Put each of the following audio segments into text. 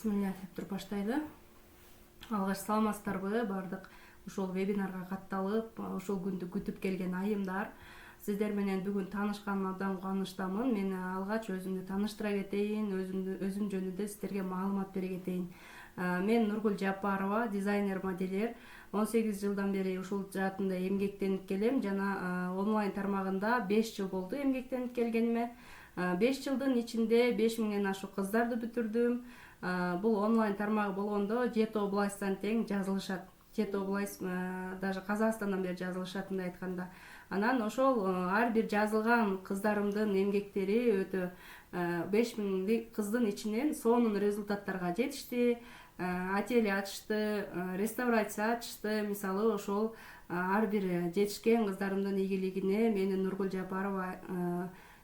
Бисмилля деп туруп баштайлы. Алгаш саламатсыздарбы бардык ушул вебинарга катталып, ушул күндү күтүп келген айымдар. Сиздер менен бүгүн таанышканымдан кубанычтамын. Мен алгач өзүмдү тааныштыра кетейин, өзүм жөнүндө сиздерге маалымат бере кетейин. Мен Нургүл Жапарова, дизайнер модельер. 18 жылдан бери ушул жаатында эмгектенип келем жана онлайн тармагында 5 жыл болду эмгектенип келгениме. 5 жылдын ичинде 5000ден ашык кыздарды бүтүрдүм. Бул онлайн тармагы болгондо 7 областтан тең жазылышат. 7 область даже Казакстандан бери жазылышат мындай айтканда. Анан ошол ар бир жазылган кыздарымдын эмгектери өтө 5000 кыздын ичинен сонун результаттарга жетишти. Ателье ачышты, реставрация ачышты. Мисалы ошол ар бир жетишкен кыздарымдын ийгилигине менин Нургүл Жапарова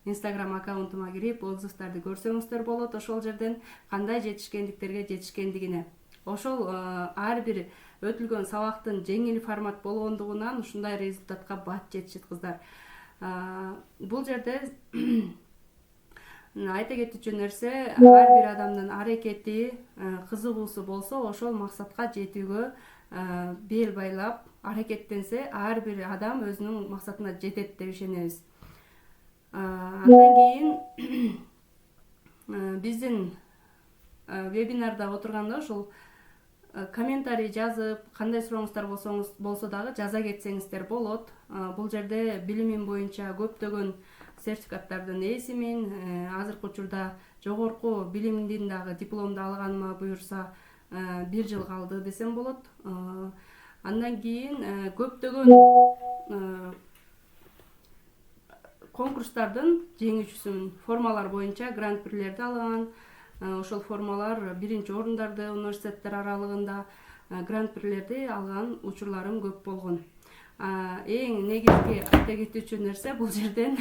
Instagram аккаунтума кирип, отзывдарды көрсөңүздөр болот. Ошол жерден кандай жетишкендиктерге жетишкендигине. Ошол ар бир өтүлгөн сабактын жеңил формат болгондугунан ушундай результатка бат жетишет кыздар. Бул жерде айта кетүүчү нерсе, ар бир адамдын аракети, кызыгуусу болсо, ошол максатка жетүүгө бел байлап аракеттенсе, ар бир адам өзүнүн максатына жетет деп ишенебиз. Андан кийин биздин вебинарда отурганда ошол комментарий жазып, кандай сурооңуздар болсо дагы жаза кетсеңиздер болот. Бул жерде билимим боюнча көптөгөн сертификаттардын ээсимин, азыркы учурда жогорку билимдин дагы дипломду алганыма буюрса 1 жыл калды десем болот. Андан кийин көптөгөн конкурстардын жеңүүчүсүмүн. Формалар боюнча гран-прилерди алган. Ошол формалар 1-чи орундарды университеттер аралыгында гран-прилерди алган учурларым көп болгон. Эң негизги айта кетүүчү нерсе бул жерден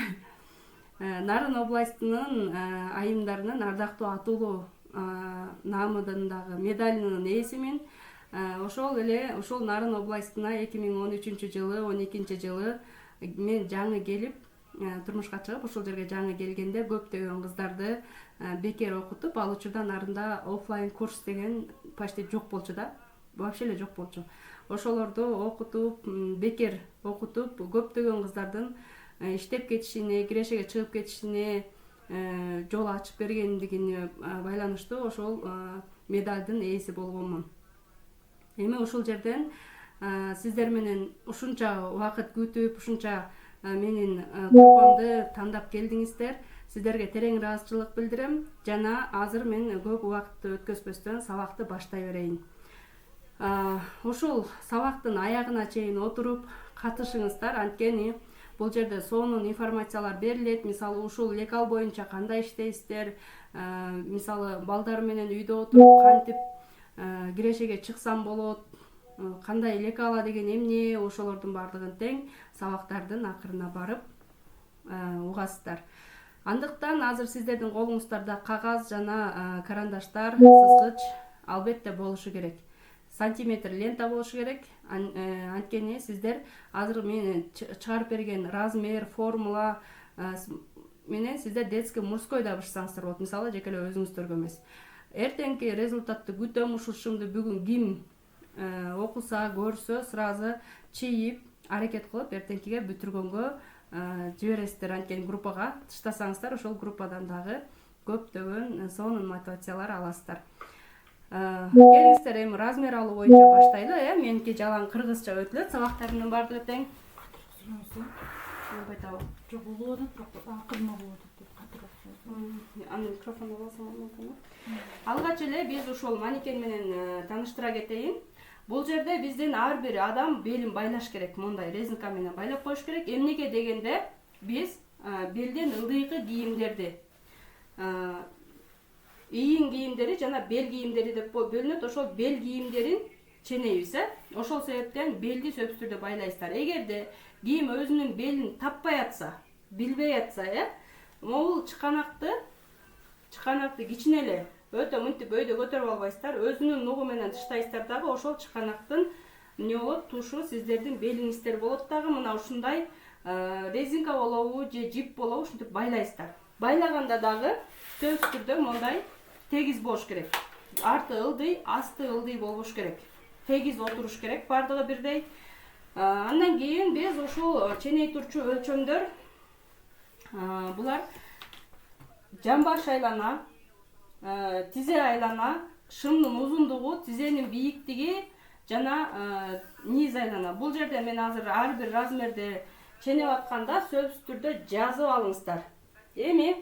Нарын областынын айымдарынын ардактуу атуулуу намыдындагы медалинин ээсимин. Ошол Нарын областына 2013 жылы, 12-жылы мен жаңы келип, турмушка чыгып, ошол жерге жаңы келгенде көптөгөн кыздарды бекер окутуп, ал учурда Нарында офлайн курс деген почти жок болчу да. Вообще эле жок болчу. Ошолорду окутуп, бекер окутуп, көптөгөн кыздардын иштеп кетишине, кирешеге чыгып кетишине жол ачып бергендигине байланыштуу ошол медалдын ээси болгонмун. Эми ушул жерден сиздер менен ушунча убакыт күтүп, ушунча менин группамды тандап келдиңиздер. Сиздерге терең ыраазычылык билдирем жана азыр мен көп убакытты өткөзбөстөн сабакты баштай берейин. Ушул сабактын аягына чейин отуруп катышыңыздар, анткени бул жерде сонун информациялар берилет. Мисалы ушул лекал боюнча кандай иштейсиздер, мисалы балдар менен үйдө отуруп кантип кирешеге чыксам болот, кандай лекала деген эмне, ошолордун бардыгын тең сабактардын акырына барып угасыздар. Андыктан азыр сиздердин колуңуздарда кагаз жана карандаштар, сызгыч албетте болушу керек. Сантиметр лента болушу керек. Анткени сиздер азыр мен чыгарып берген размер, формула менен сиздер детский мужской да бышсаңыздар болот. Мисалы жеке эле өзүңүздөргө эмес. Эртеңки результатты күтөм. Ушушумду бүгүн ким окуса, көрсө, сразу чийип, аракет кылып эртеңкиге бүтүргөнгө жибересиздер. Анткени группага тыштасаңыздар, ошол группадан дагы көптөгөн сонун мотивациялар аласыздар. Келиңиздер, эми размер алуу боюнча баштайлы. Меники жалаң кыргызча өтүлөт, сабактарымдын бардыгы тең. Жок болот, акырма болот деп катырып. Аны микрофонду алсам болмокму? Алгач эле биз ушул манекен менен тааныштыра кетейин. Бул жерде биздин ар бир адам белин байлаш керек, мондай резинка менен байлап коюш керек. Эмнеге дегенде биз белден ылдыйкы кийимдерди, ийин кийимдери жана бел кийимдери деп бөлүнөт. Ошол бел кийимдерин ченейбиз, ошол себептен белди сөпсүрдө байлайсыздар. Эгерде кийим өзүнүн белин таппай атса, билбей атса, могул чыканакты кичине эле өтө мынтип өйдө көтөрүп албайсыздар, өзүнүн нугу менен тыштайсыздар дагы, ошол чыканактын эмне болот, тушу сиздердин белиңиздер болот дагы. Мына ушундай резинка болобу же жип болобу, ушинтип байлайсыздар. Байлаганда дагы сөзсүздө мондай тегиз болуш керек. арты ылдый, асты ылдый болуш керек. Тегиз отуруш керек, бардыгы бирдей. Андан кийин биз ушул ченейтүүчү өлчөмдөр булар жамбаш айлана, тизе айлана, шымдын узундугу, тизенин бийиктиги жана низ айлана. Бул жерде мен азыр ар бир размерди ченеп атканда сөзсүз түрдө жазып алыңыздар. Эми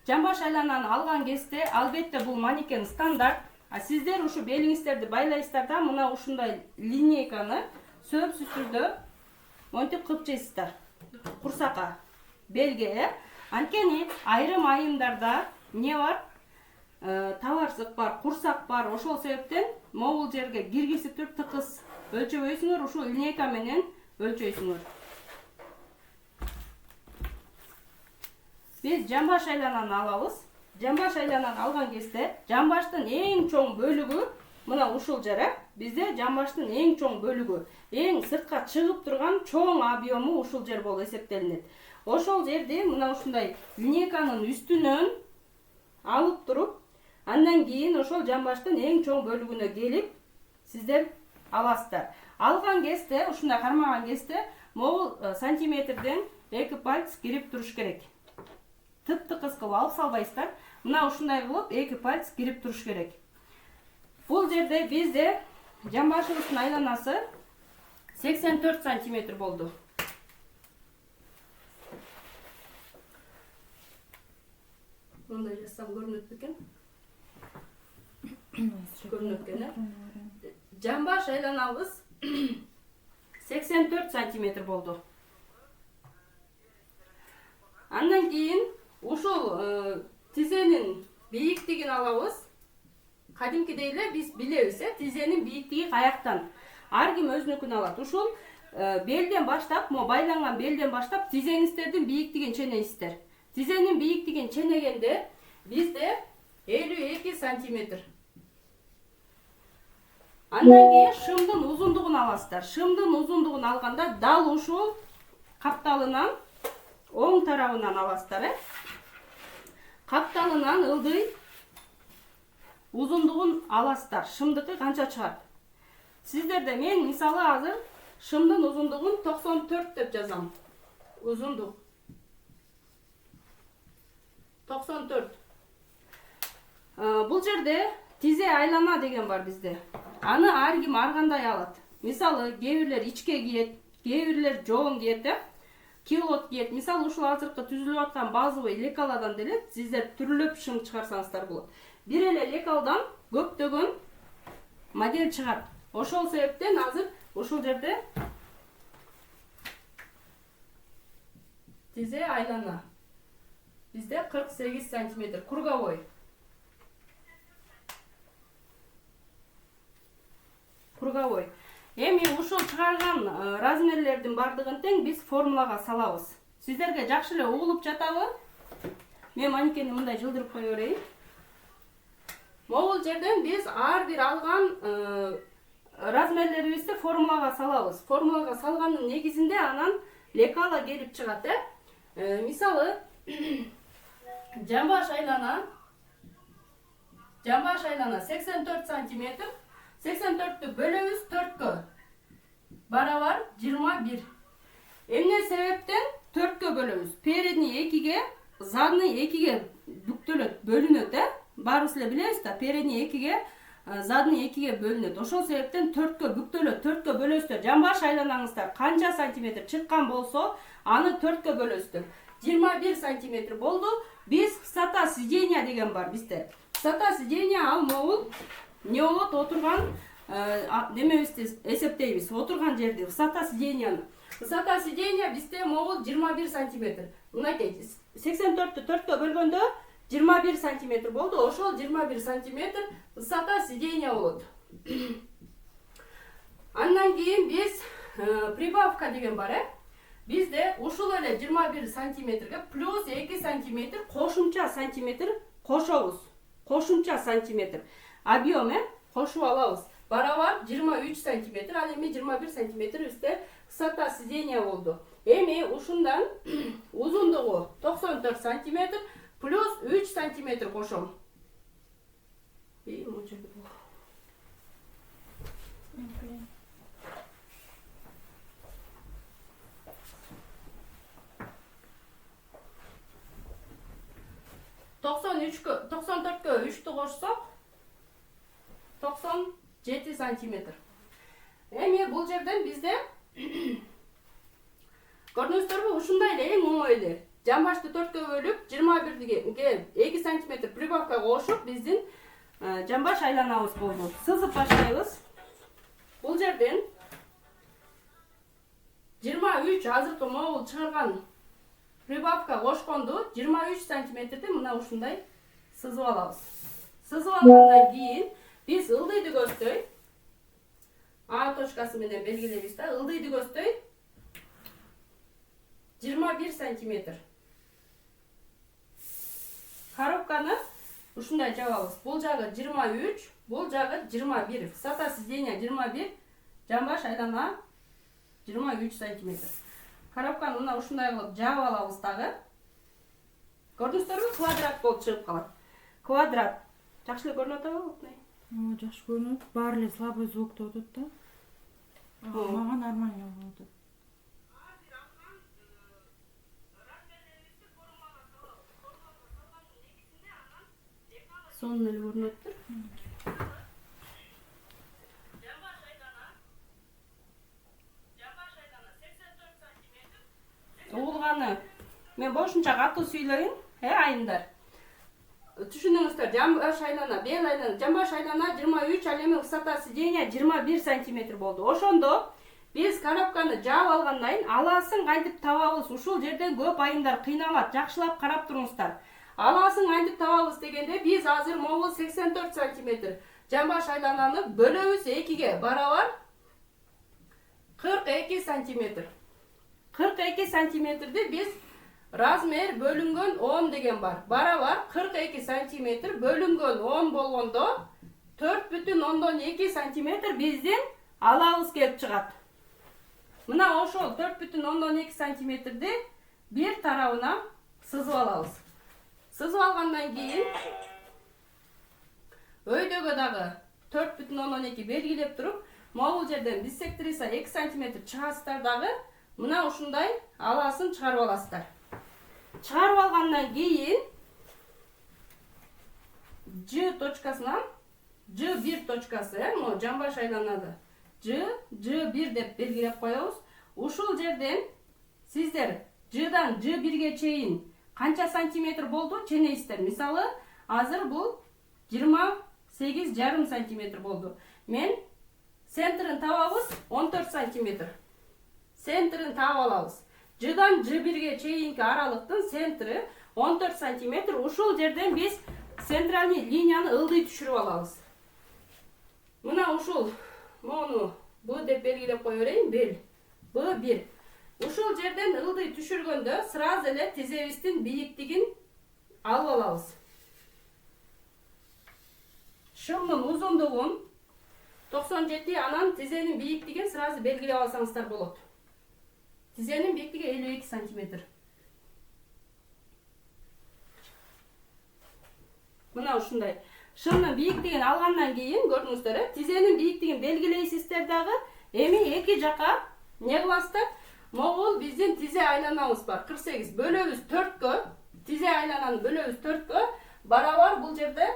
жамбаш айлананы алган кезде албетте бул манекен стандарт. Сиздер ушу белиңиздерди байлайсыздар да, мына ушундай линейканы сөзсүз түрдө монтип кыпчайсыздар. Курсакка, белге. Анткени айрым айымдарда не бар? Табарсык бар, курсак бар. Ошол себептен могул жерге киргизип туруп тыкыз өлчөбөйсүңөр, ушул линейка менен өлчөйсүңөр. Биз жамбаш айлананы алабыз. Жамбаш айлананы алган кезде жамбаштын эң чоң бөлүгү мына ушул жер. Бизде жамбаштын эң чоң бөлүгү, эң сыртка чыгып турган чоң объему ушул жер болуп эсептелинет. Ошол жерди мына ушундай линейканын үстүнөн алып туруп, андан кийин ошол жамбаштын эң чоң бөлүгүнө келип сиздер аласыздар. Алган кезде, ушундай кармаган кезде могул сантиметрден 2 пальц кирип туруш керек. Тып-тыкыз кылып алып салбайсыздар. Мына ушундай кылып 2 пальц кирип туруш керек. Бул жерде бизде жамбашыбыздын айланасы 84 сантиметр болду. Мындай жазсам көрүнөт бекен? Көрүнөт экен. Жамбаш айланабыз 84 сантиметр болду. Андан кийин ушул тизенин бийиктигин алабыз. Кадимкидей эле биз билебиз, тизенин бийиктиги каяктан. Ар ким өзүнүкүн алат. Ушул белден баштап, байланган белден баштап тизеңиздердин бийиктигин ченейсиздер. Тизенин бийиктигин ченегенде бизде 52 сантиметр. Андан кийин шымдын узундугун аласыздар. Шымдын узундугун алганда дал ушул капталынан оң тарабынан аласыздар. Капталынан ылдый узундугун аласыздар. Шымдыкы канча чыгат? Сиздерде мен мисалы азыр шымдын узундугун 94 деп жазам. Узундук 94. Бул жерде тизе айлана деген бар бизде. Аны ар ким ар кандай алат. Мисалы, кээ бирлер ичке кийет, кээ бирлер жоон кийет, килот кийет. Мисалы, ушул азыркы түзүлүп аткан базовый лекаладан деле сиздер түрлөп шым чыгарсаңыздар болот. Бир эле лекалдан көптөгөн модель чыгат. Ошол себептен азыр ушул жерде тизе айлана. Бизде 48 сантиметр круговой. Круговой. Эми ушул чыгарган размерлердин бардыгын тең биз формулага салабыз. Сиздерге жакшы эле угулуп жатабы? Мен манекенди мындай жылдырып кое берейин. Могул жерден биз ар бир алган размерлерибизди формулага салабыз. Формулага салгандын негизинде анан лекала келип чыгат. Мисалы, жамбаш айлана 84 сантиметр. 84'tü bölüyoruz 4'kö. Baravar 21. Emne sebepten 4'kö bölüyoruz. Передний 2'ge, задний 2'ge бүктөлөт, бөлүнөт, Барыбыз эле билебиз да, передний 2'ge, задний 2'ge бөлүнөт. Ошол себептен 4'кө бүктөлөт, 4'кө бөлөсүздөр. Жамбаш айланаңыздар канча сантиметр чыккан болсо, аны 4'кө бөлөсүздөр. 21 сантиметр болду. Биз высота сидения деген бар бизде. Высота сидения ал могул не болот, отурган немебизди эсептейбиз. Отурган жерди высота сиденияны. Высота сидения бизде могул 21 сантиметр. Мынакей 84'тü 4'кө бөлгөндө 21 сантиметр болду. Ошол 21 сантиметр высота сидения болот. Андан кийин биз прибавка деген бар, Бизде ушул эле 21 сантиметрге плюс 2 сантиметр кошумча сантиметр кошобуз. Кошумча сантиметр. Объем кошуп алабыз. Барабар 23 сантиметр, ал эми 21 сантиметр бизде высота сидения болду. Эми ушундан узундугу 94 сантиметр плюс 3 сантиметр кошом. 94'kө 3'tü koşsak 97 santimetr. Эми бул жерден бизде көрдүңүздөрбү ушундай эле эң оңой эле. Жамбашты 4кө бөлүп 21ге 2 сантиметр прибавка кошуп биздин жамбаш айланабыз болду. Сызып баштайбыз. Бул жерден 23 азыркы могул чыгарган прибавка кошконду 23 сантиметрди мына ушундай сызып алабыз. Сызып алгандан кийин биз ылдый дүгөздөй А точкасы менен белгилейбиз да. Ылдый дүгөздөй 21 сантиметр. Коробканы ушундай жабабыз. Бул жагы 23, бул жагы 21. Высота сиденья 21, жамбаш айлана 23 сантиметр. Коробканы мына ушундай кылып жаап алабыз дагы. Көрдүңүздөрбү? Квадрат болуп чыгып калат. Квадрат. Жакшы эле көрүнүп атабы? Жакшы көрүнөт. Баары эле слабый звуктуу өтөт да. Мага нормально болуп атат. Сонун эле көрүнүп атыптыр. Угулганы мен бошунча катуу сүйлөйүн, айымдар. Түшүнүңүздөр, жамбаш айлана, бел айлана, жамбаш айлана 23, ал эми высота сиденья 21 сантиметр болду. Ошондо биз коробканы жаап алгандан кийин алаасын кантип табабыз? Ушул жерден көп айымдар кыйналат. Жакшылап карап туруңуздар. Алаасын кантип табабыз дегенде биз азыр могул 84 сантиметр жамбаш айлананы бөлөбүз 2ге барабар 42 сантиметр. 42 сантиметрди биз размер бөлүнгөн 10 деген бар. Барабар 42 сантиметр бөлүнгөн 10 болгондо 4,2 сантиметр биздин алабыз келип чыгат. Мына ошол 4,2 сантиметрди бир тарабына сызып алабыз. Сызып алгандан кийин өйдөгө дагы 4,2 белгилеп туруп, могул жерден биссектриса 2 сантиметр чыгасыздар дагы мына ушундай алаасын чыгарып аласыздар. Чыгарып алгандан кийин Ж точкасынан Ж1 точкасы, могу жамбаш айланады. Ж1 деп белгилеп коебуз. Ушул жерден сиздер Ждан Ж1ге чейин канча сантиметр болду ченейсиздер. Мисалы, азыр бул 28,5 сантиметр болду. Мен центрин табабыз 14 сантиметр. Центрин таап алабыз. Ждан Ж1ге чейинки аралыктын центри 14 сантиметр. Ушул жерден биз центральный линияны ылдый түшүрүп алабыз. Мына ушул мону Б деп белгилеп кое берейин. Бел. Б1. Ушул жерден ылдый түшүргөндө сразу эле тизебиздин бийиктигин алып алабыз. Шымдын узундугун 97, анан тизенин бийиктигин сразу белгилеп алсаңыздар болот. Тизенин бийиктиги 52 сантиметр. Мына ушундай. Шымдын бийиктигин алгандан кийин көрдүңүздөр, тизенин бийиктигин белгилейсиздер дагы. Эми эки жака не кыласыздар? Могул биздин тизе айланабыз бар. 48 бөлөбүз 4кө, тизе айлананы бөлөбүз 4кө, барабар бул жерде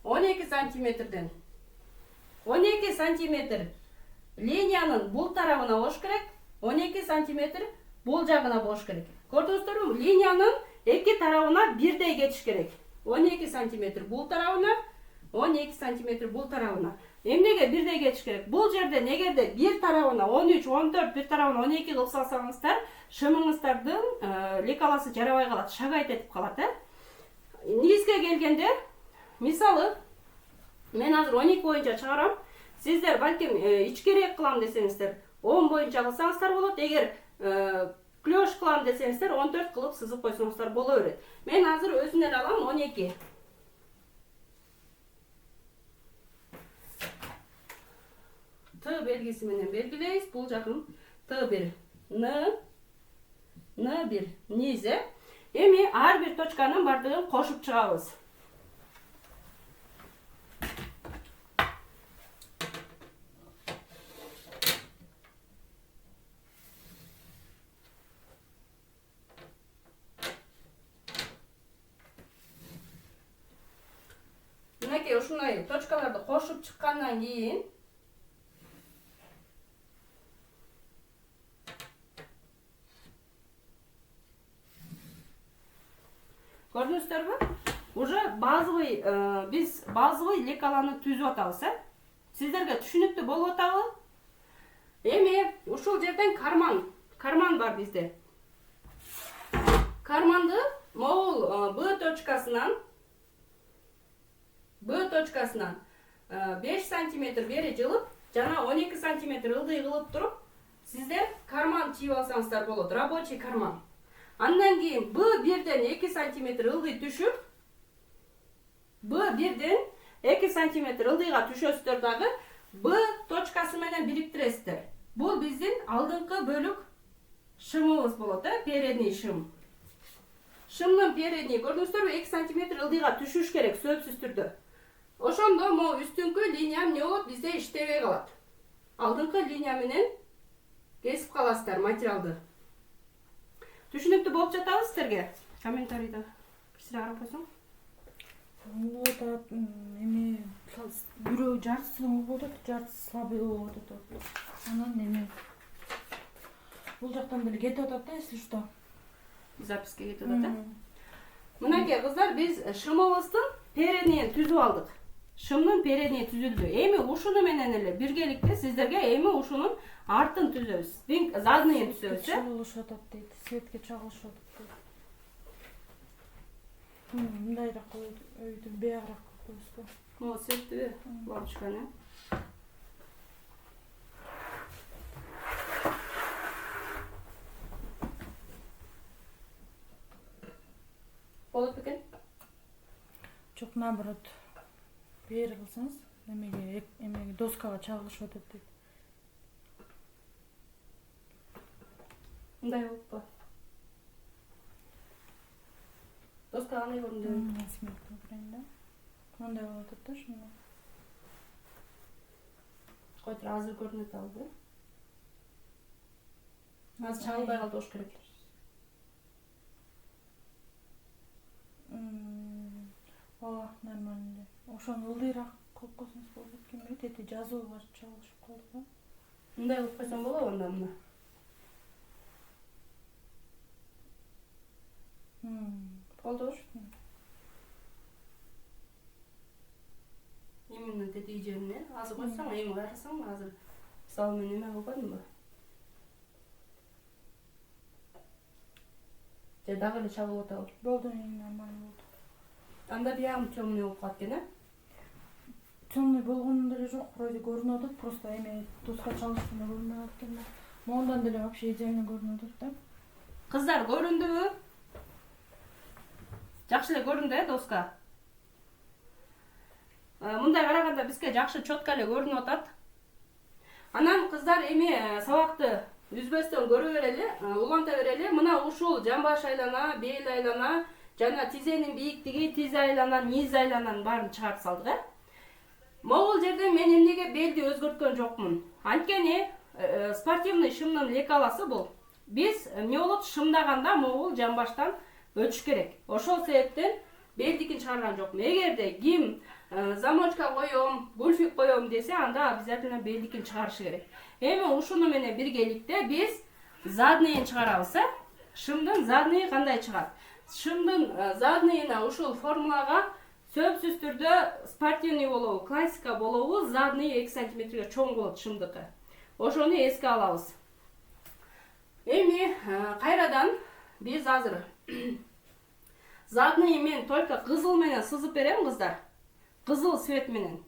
12 сантиметрден. 12 сантиметр линиянын бул тарабына болуш керек, 12 сантиметр бул жагына болуш керек. Көрдүңүздөрбү? Линиянын эки тарабына бирдей кетиш керек. 12 сантиметр бул тарабына, 12 сантиметр бул тарабына. Эмнеге бирдей кетиш керек? Бул жерде эгерде бир тарабына 13, 14, бир тарабына 12 кылып салсаңыздар, шымыңыздардын лекаласы жарабай калат, шагайт этип калат, Негизге келгенде, мисалы, мен азыр 12 боюнча чыгарам. Сиздер балким ичкерээк кылам десеңиздер, 10 боюнча кылсаңыздар болот. Эгер клёш кылам десеңиздер, 14 кылып сызып койсоңуздар боло берет. Мен азыр өзүнөн алам 12. Т белгиси менен белгилейбиз. Бул жакын Т1, Н1, низе. Эми ар бир точканын бардыгын кошуп чыгабыз. мынакей ушундай точкаларды кошуп чыккандан кийин көрдүңүздөрбү? Уже базовый биз базовый лекаланы түзүп атабыз, Сиздерге түшүнүктүү болуп атабы? Эми ушул жерден карман бар бизде. Карманды могул Б точкасынан 5 сантиметр бери жылып, жана 12 сантиметр ылдый кылып туруп, сиздер карман чийип алсаңыздар болот, рабочий карман. Андан кийин Б1ден 2 сантиметр ылдый түшүп, Б1ден 2 сантиметр ылдыйга түшөсүздөр дагы Б точкасы менен бириктиресиздер. Бул биздин алдыңкы бөлүк шымыбыз болот, передний шым. Шымдын передний көрдүңүздөрбү 2 сантиметр ылдыйга түшүш керек сөзсүз түрдө. Ошондо могу үстүңкү линия эмне болот, бизде иштебей калат. Алдыңкы линия менен кесип каласыздар материалды. Түшүнүктүү болуп жатабы сиздерге? Комментарийде кичине карап койсоң. Вот эми бирөө жартысы болуп атат, жартысы слабый болуп атат. Анан эми бул жактан деле кетип атат да, если что. Записке кетип атат. Мынакей кыздар, биз шымыбыздын переднийин түзүп алдык. Шымдын передний түзүлдү. Эми ушуну менен эле биргеликте сиздерге эми ушунун артын түзөбүз. Заднийин түзөбүз, чагылышып атат дейт. Светке чагылышып атат дейт. Мындайраак коюп, өйдү биякраак коюбузбу? Могу светти лампочканы. Болот бекен? Жок, наоборот. Бери кылсаңыз, эмеге доскага чагылышып атат дейт. Мындай болуппу? Доска кандай көрүндү? Сметка көрөйүн да. Мындай болуп атат да, ошондо. Кой тур, азыр көрүнөт албы? Азыр чагылбай калды болуш керек. Ооба, нормально. Ошону ылдыйраак коюп койсоңуз болот экенби? Тети жазууга чагылышып калды да. Мындай кылып койсоң болобу анда мына? Болду. Именно тети жерине азыр койсоң, эми карасаң, азыр мисалы мен эме кылып койдумбу? Же дагы эле чагылып атабы? Болду, нормально болду. Анда биягым темный болуп калат экен, Темный болгону деле жок, вроде көрүнүп атат, просто эми доска чалышканда көрүнбөй калат экен да. Моундан деле вообще идеально көрүнүп атат да. Кыздар, көрүндүбү? Жакшы эле көрүндү, доска. Мындай караганда бизге жакшы чётко эле көрүнүп атат. Анан кыздар, эми сабакты үзбөстөн көрө берели, уланта берели. Мына ушул жамбаш айлана, бел айлана, жана тизенин бийиктиги, тиз айлана, низ айлананын баарын чыгарып салдык, Могул жерде мен эмнеге белди өзгөрткөн жокмун. Анткени спортивный шымдын лекаласы бул. Биз эмне болот, шымдаганда могул жамбаштан өтүш керек. Ошол себептен белдикин чыгарган жокмун. Эгерде ким замочка коём, бульфик коём десе, анда обязательно белдикин чыгарышы керек. Эми ушуну менен биргеликте биз задныйын чыгарабыз, Шымдын заднийи кандай чыгат? Шымдын заднийина ушул формулага сөзсүз түрдө спортивный болобу, классика болобу, задний 2 сантиметрге чоң болот шымдыкы. Ошону эске алабыз. Эми кайрадан биз азыр задний мен только кызыл менен сызып берем, кыздар. Кызыл свет менен.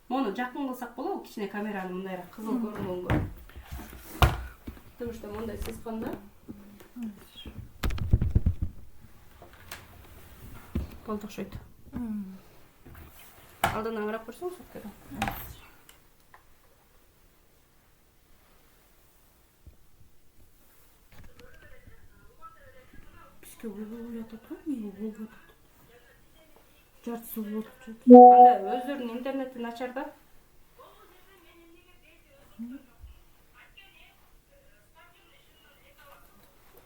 Мону жакын кылсак болобу, кичине камераны мындайраак кызыл көрүнгөнгө. Потому что мындай сызганда болду окшойт. Алдынан карап көрсөң, соткада. Бизге болуп атат го, эмне болуп атат? Жартысы болуп атат. Анда өздөрүнүн интернети начар да.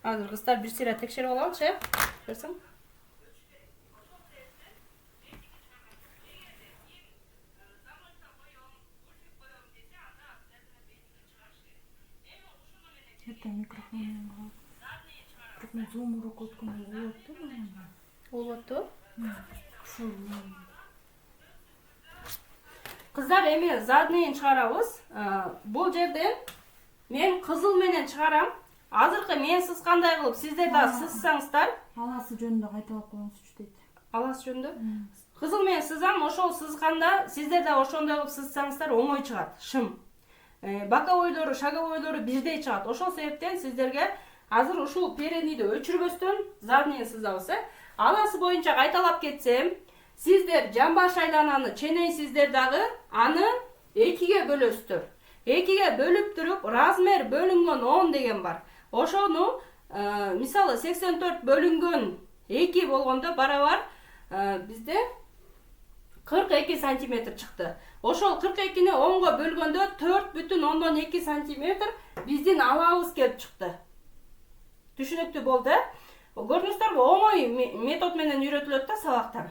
Азыр кыздар бир сыйра текшерип алалычы, көрсөң. işte mikrofonla. Çok ben zoom uruk ötkümde болот да мына. Болуп атты. Ушул. Кыздар, эми заднийин чыгарабыз. Бул жерден мен кызыл менен чыгарам. Азыркы мен сызгандай кылып сиздер да сызсаңыздар. Аласы жөнүндө кайталап коюңузчу дейт. Аласы жөнүндө. Кызыл менен сызам, ошол сызганда сиздер да ошондой кылып сызсаңыздар оңой чыгат, шым. Боковойлору, шаговойлору бирдей чыгат. Ошол себептен сиздерге азыр ушул переднийди өчүрбөстөн заднийин сызабыз. Аласы боюнча кайталап кетсем, сиздер жамбаш айлананы ченейсиздер дагы, аны 2ге бөлөсүздөр. 2ге бөлүп туруп, размер бөлүнгөн 10 деген бар. Ошону мисалы 84 бөлүнгөн 2 болгондо барабар бизде 42 сантиметр чыкты. Ошол 42-ни 10го бөлгөндө 4,2 сантиметр биздин алабыз келип чыкты. Түшүнүктүү болду, көрдүңүздөрбү, оңой метод менен үйрөтүлөт да сабактар.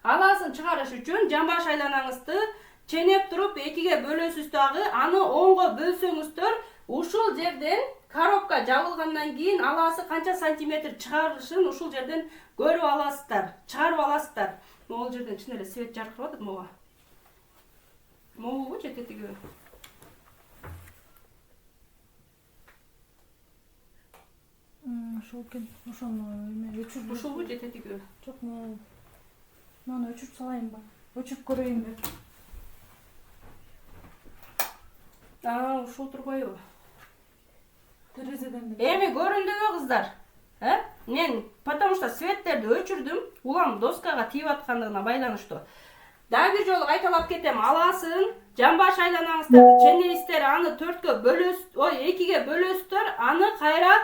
Аласын чыгарыш үчүн жамбаш айланаңызды ченеп туруп 2ге бөлөсүз дагы, аны 10го бөлсөңүздөр, ушул жерден коробка жабылгандан кийин аласы канча сантиметр чыгарышын ушул жерден көрүп аласыздар, чыгарып аласыздар. Могул жерден чын эле свет жаркырап атат мога. Могулбу же тетиги? Ошол экен. Ошону эме өчүрүп. Ушулбу же тетиги? Жок, мына өчүрүп салайынбы? Өчүрүп көрөйүнбү? Ушул турбайбы? Терезеден Эми көрүндүбү кыздар? Мен потому что светтерди өчүрдүм, улам доскага тийип аткандыгына байланыштуу. Дагы бир жолу кайталап кетем. Аласын жамбаш айланаңыздарды ченейсиздер, аны 4кө бөлөсүз, 2ге бөлөсүздөр, аны кайра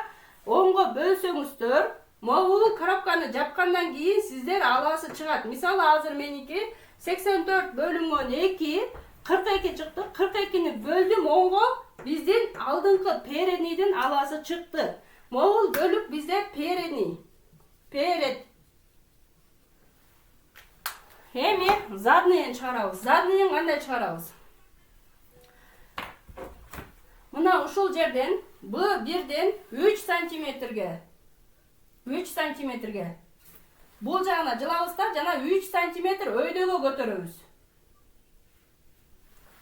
10го бөлсөңүздөр, могул коробканы жапкандан кийин сиздер аласы чыгат. Мисалы азыр меники 84 бөлүнгөн 2 42 чыкты. 42-ни бөлдүм 10го, биздин алдыңкы переднийдин аласы чыкты. Могул бөлүп бизде передний. Эми заднийин чыгарабыз. Заднийин кандай чыгарабыз? Мына ушул жерден B1ден 3 сантиметрге. 3 сантиметрге. Бул жагына жылабыздар, жана 3 сантиметр өйдөгө көтөрөбүз.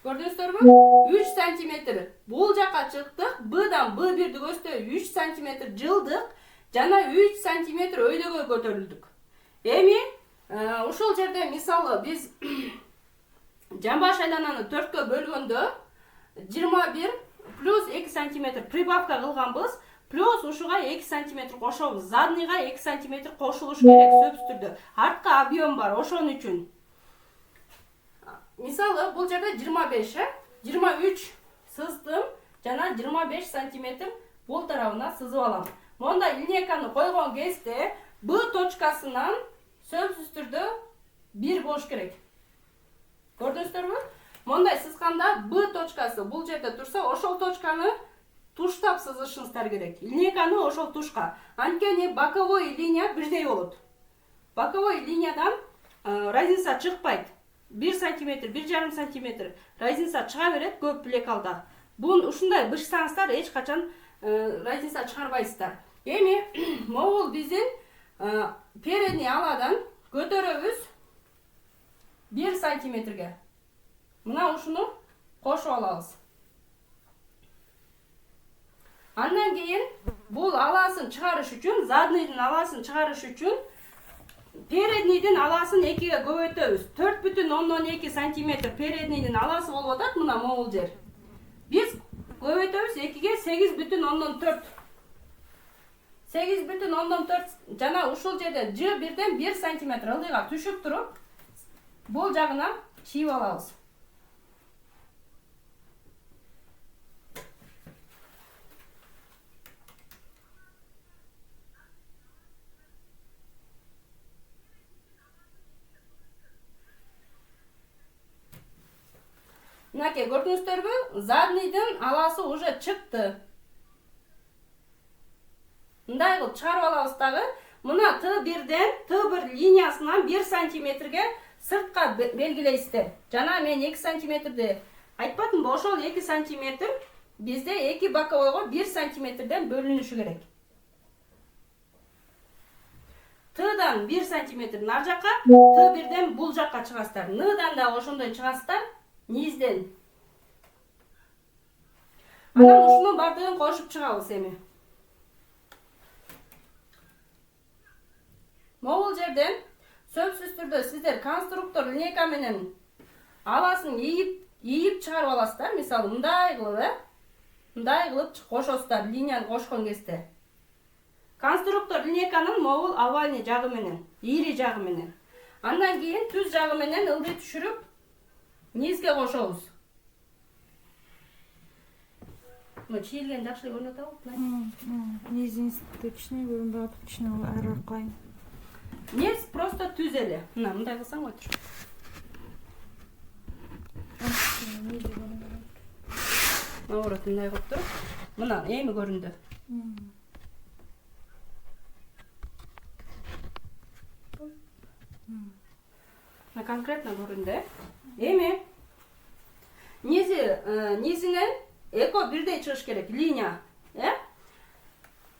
Көрдүңүздөрбү? 3 сантиметр бул жака чыктык, Б'дан B1 дүгөстө 3 сантиметр жылдык, жана 3 сантиметр өйдөгө көтөрүлдүк. Эми ушул жерде мисалы биз жамбаш айлананы 4кө бөлгөндө 21 плюс 2 сантиметр прибавка кылганбыз, плюс ушуга 2 сантиметр кошобуз. Заднийга 2 сантиметр кошулуш керек сөзсүз түрдө. Артка объем бар, ошон үчүн. Мисалы бул жерде 25, 23 сыздым, жана 25 сантиметр бул тарабына сызып алам. Монда линейканы койгон кезде Б точкасынан сөзсүз түрдө 1 болуш керек. Көрдүңүздөрбү? Мондай сызганда Б точкасы бул жерде турса, ошол точканы туштап сызышыңыздар керек. Линейканы ошол тушка. Анткени боковой линия бирдей болот. Боковой линиядан разница чыкпайт. 1 сантиметр, 1,5 сантиметр разница чыга берет көп лекалда. Бун ушундай бышсаңыздар эч качан разница чыгарбайсыздар. Эми могул биздин передний аладан көтөрөбүз 1 сантиметрге. Мына ушуну кошуп алабыз. Андан кийин бул аласын чыгарыш үчүн, заднийдин аласын чыгарыш үчүн переднийдин аласын 2ге көбөйтөбүз. 4,2 сантиметр переднийдин аласы болуп атат мына могул жер. Биз көбөйтөбүз 2ге 8,4. 8,4 жана ушул жерде J1ден 1 сантиметр ылдыйга түшүп туруп, бул жагына чийип алабыз. Мынакей, көрдүңүздөрбү? Заднийдин аласы уже чыкты. Мындай кылып чыгарып алабыз дагы. Мына Т1ден Т1 линиясынан 1 сантиметрге сыртка белгилейсиздер. Жана мен 2 сантиметрди айтпадымбы? Ошол 2 сантиметр бизде 2 боковойго 1 сантиметрден бөлүнүшү керек. Тыдан 1 сантиметр нар жакка, Т1ден бул жакка чыгасыздар. Ныдан да ошондой чыгасыздар, низден. Анан ушунун бардыгын кошуп чыгабыз эми. Могул жерден сөзсүз түрдө сиздер конструктор линейка менен аласын ийип чыгарып аласыздар. Мисалы, мындай кылып, мындай кылып кошосуздар линияны кошкон кезде. Конструктор линейканын могул овальный жагы менен, ири жагы менен. Андан кийин түз жагы менен ылдый түшүрүп, низге кошобуз. Чийилген жакшы көрүнүп атабы? Низинде кичине көрүнбөй атып, кичине арыраак кылайын. Низ просто түз эле. Мындай кылсаң отур. Наоборот, мындай кылып туруп, мына эми көрүндү. Конкретно көрүндү. Эми низинен эко бирдей чыгыш керек линия,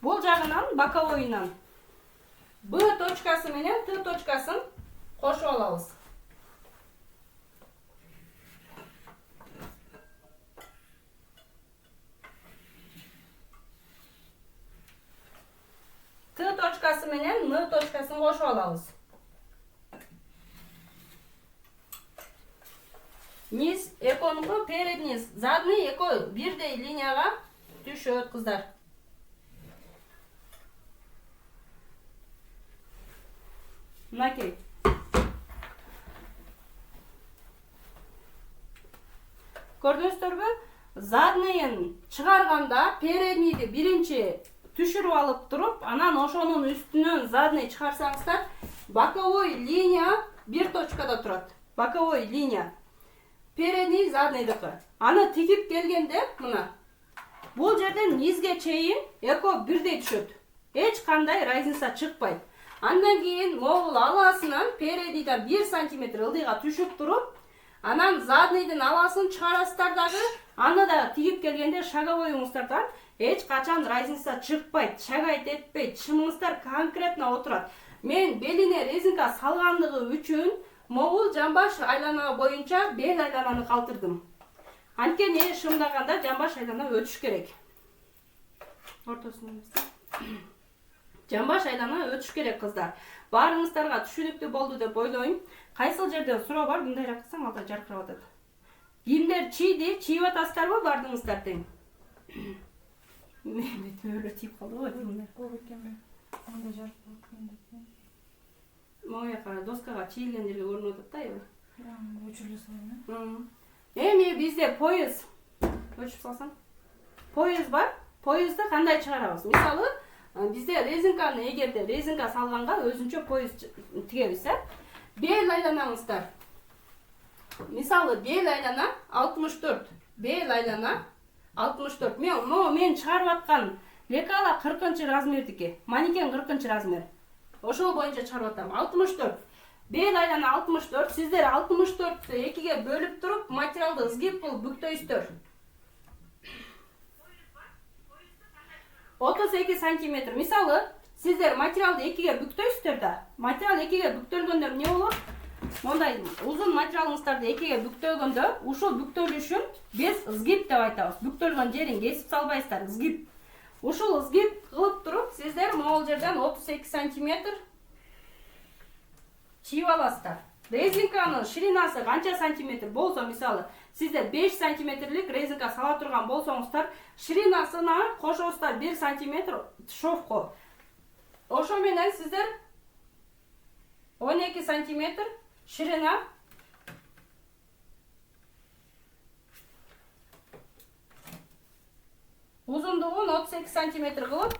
Бул жагынан боковойунан Б точкасы менен Т точкасын кошуп алабыз. Т точкасы менен Н точкасын кошуп алабыз. Низ эконуку, передний, задний эко бирдей линияга түшөт, кыздар. Мынакей. Көрдүңүздөрбү? Заднийин чыгарганда переднийди биринчи түшүрүп алып туруп, анан ошонун үстүнөн задний чыгарсаңыздар, боковой линия бир точкада турат. Боковой линия. Передний, заднийдики. Аны тигип келгенде, мына, бул жерден низге чейин эко бирдей түшөт. Эч кандай разница чыкпайт. Андан кийин могул аласынан переднийден 1 сантиметр ылдыйга түшүп туруп, анан заднийдин аласын чыгарасыздар дагы, аны да тигип келгенде шаговоюңуздардан эч качан разница чыкпайт, шагайт этпейт, чымыңыздар конкретно отурат. Мен белине резинка салгандыгы үчүн могул жамбаш айлана боюнча бел айлананы калтырдым. Анткени шымдаганда жамбаш айлана өтүш керек. Ортосуна жамбаш айлана өтүш керек, кыздар. Баарыңыздарга түшүнүктүү болду деп ойлойм. Кайсыл жерден суроо бар, мындайраак кылсаң алда жаркырап атат. Кийимдер чийди, чийип атасыздарбы бардыңыздар тең? Мен төбөлө тийип калды го деймин. Көп экенби? Анда жаркырап аткан. Мояка доскага чийилген жерге көрүнүп атат да, эми. Өчүрүлө салайын. Эми бизде пояс, өчүп салсаң. Пояс бар. Поясты кандай чыгарабыз? Мисалы, бизде резинканы, эгерде резинка салганга өзүнчө пояс тигебиз, бел айланаңыздар. Мисалы, бел айлана 64. Бел айлана 64. Мен чыгарып аткан лекала 40 размердики. Манекен 40 размер. Ошол боюнча чыгарып атам. 64. Бел айлана 64. Сиздер 64-тү 2ге бөлүп туруп, материалды ызгип кылып бүктөйсүздөр. 32 сантиметр. Мисалы, сиздер материалды 2ге бүктөйсүздөр да. Материал 2ге бүктөлгөндө эмне болот? Мондай узун материалыңыздарды 2ге бүктөлгөндө, ушул бүктөлүшүн биз ызгип деп айтабыз. Бүктөлгөн жерин кесип салбайсыздар, ызгип. Ушул ызгип кылып туруп, сиздер могул жерден 32 сантиметр чийип аласыздар. Резинканын ширинасы канча сантиметр болсо, мисалы, сиздер 5 сантиметрлик резинка сала турган болсоңуздар, ширинасына кошосуздар 1 сантиметр шовко. Ошо менен сиздер 12 сантиметр ширина узундугун 38 сантиметр кылып,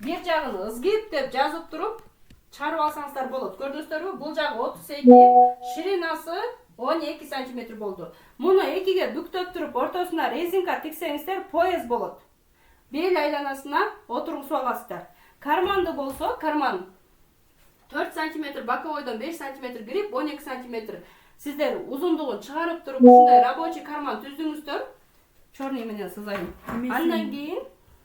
бир жагын ызгип деп жазып туруп чыгарып алсаңыздар болот. Көрдүңүздөрбү? Бул жагы 32, ширинасы 12 сантиметр болду. Муну 2ге бүктөп туруп, ортосуна резинка тиксеңиздер, пояс болот. Бел айланасына отургузуп аласыздар. Карманды болсо, карман 4 сантиметр боковойдон 5 сантиметр кирип, 12 сантиметр сиздер узундугун чыгарып туруп, ушундай рабочий карман түздүңүздөр. черный менен сызайын. Эмесин- Андан кийин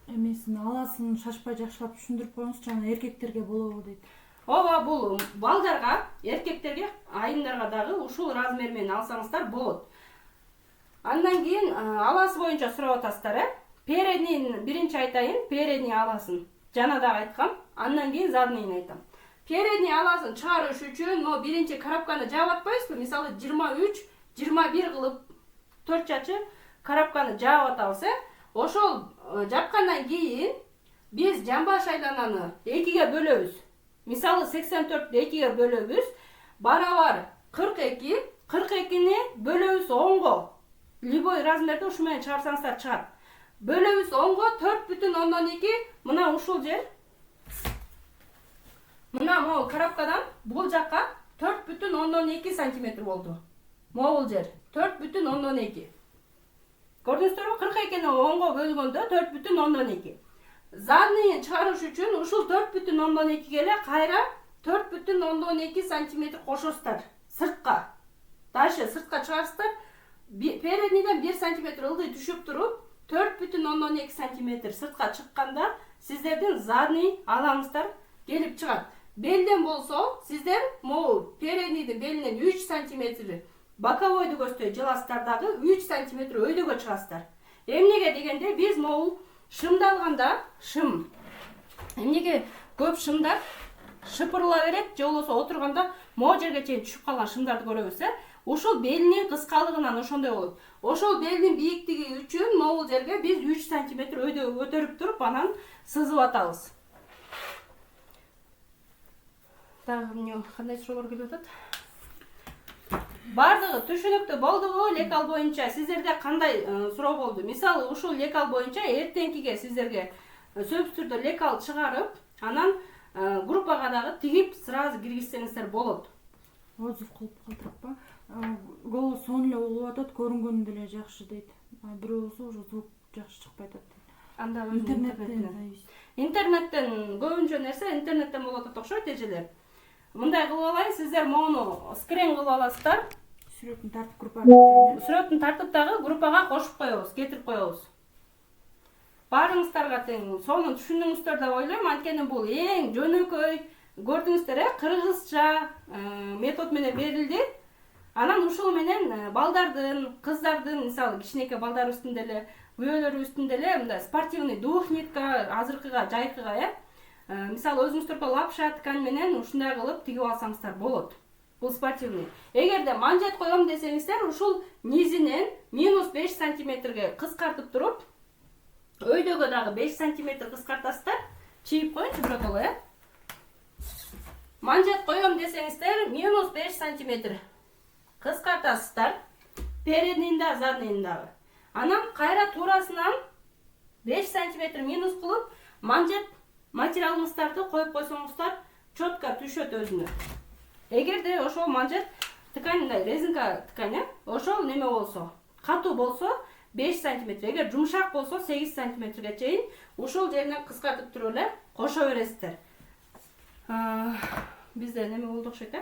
Эмесин аласын шашпай жакшылап түшүндүрүп коюңузчу, жана эркектерге болобу дейт. ооба бул балдарга, эркектерге, айымдарга дагы ушул размер менен алсаңыздар болот. Андан кийин аласы боюнча сурап атасыздар, переднийин биринчи айтайын, передний аласын. Жана дагы айткам, андан кийин заднийин айтам. Передний аласын чыгарыш үчүн могу биринчи коробканы жаап атпайбызбы? Мисалы 23, 21 кылып 4 чачы коробканы жаап атабыз, Ошол жапкандан кийин биз жамбаш айлананы 2ге бөлөбүз. Мисалы 84 2ге бөлөбүз. Барабар 42, 42-ни бөлөбүз 10го. Любой размерде ушу менен чыгарсаңыздар чыгат. Бөлөбүз 10го 4,2, мына ушул жер. Мына могу коробкадан бул жакка 4,2 см болду. Могул жер 4,2. Көрдүңүздөрбү? 42-ни 10го бөлгөндө 4,2. Заднийин чыгарыш үчүн ушул 4,2 эле кайра 4,2 см кошосуздар сыртка. Дальше сыртка чыгарсыздар. Переднийден 1 см ылдый түшүп туруп, 4,2 см сыртка чыкканда сиздердин задний алаңыздар келип чыгат. Белден болсо, сиздер могу переднийдин белинен 3 см боковойду көздөй жыласыздар дагы 3 см өйдөгө чыгасыздар. Эмнеге дегенде биз могу шымды алганда, шым. Эмнеге көп шымдар шыпырыла берет, же болбосо отурганда могу жерге чейин түшүп калган шымдарды көрөбүз, Ошол белинин кыскалыгынан ошондой болот. Ошол белдин бийиктиги үчүн могул жерге биз 3 см өйдөгө көтөрүп туруп, анан сызып атабыз. Дагы эмне кандай суроолор келип атат? Бардыгы түшүнүктүү болдубу? Лекал боюнча сиздерде кандай суроо болду? Мисалы, ушул лекал боюнча эртеңкиге сиздерге сөзсүз түрдө лекал чыгарып, анан группага дагы тигип сразу киргизсеңиздер болот. Отзыв кылып калтыраппа. Голос сонун эле угулуп атат, көрүнгөн деле жакшы дейт. Бирөөсү уже звук жакшы чыкпай атат дейт. Анда Интернеттен көбүнчө нерсе интернеттен болуп атат окшойт эжелер. Мындай кылып алайын, сиздер моуну скрин кылып аласыздар. Сүрөтүн тартып группага. Сүрөтүн тартып дагы группага кошуп коебуз, кетирип коебуз. Баарыңыздарга тең сонун түшүндүңүздөр деп ойлойм, анткени бул эң жөнөкөй, көрдүңүздөр, кыргызча метод менен берилди. Анан ушул менен балдардын, кыздардын, мисалы кичинекей балдарыбыздын деле, күбөлөрүбүздүн деле мындай спортивный двухнитка, азыркыга, жайкыга, мисалы өзүңүздөргө лапша ткань менен ушундай кылып тигип алсаңыздар болот. Бул спортивный. Эгерде манжет коем десеңиздер, ушул низинен -5 см кыскартып туруп, өйдөгө дагы 5 см кыскартасыздар. Чийип коеюнчу биротоло, Манжет коем десеңиздер, -5 см кыскартасыздар. Переднийин да, заднийин дагы. Анан кайра туурасынан 5 см минус кылып, манжет материалыңыздарды коюп койсоңуздар, четко түшөт өзүнө. Эгерде ошол манжет тканьдай, резинка ткань, ошол неме болсо, катуу болсо 5 см, эгер жумшак болсо 8 см чейин ушул жеринен кыскартып туруп эле кошо бересиздер. Бизде неме болду окшойт,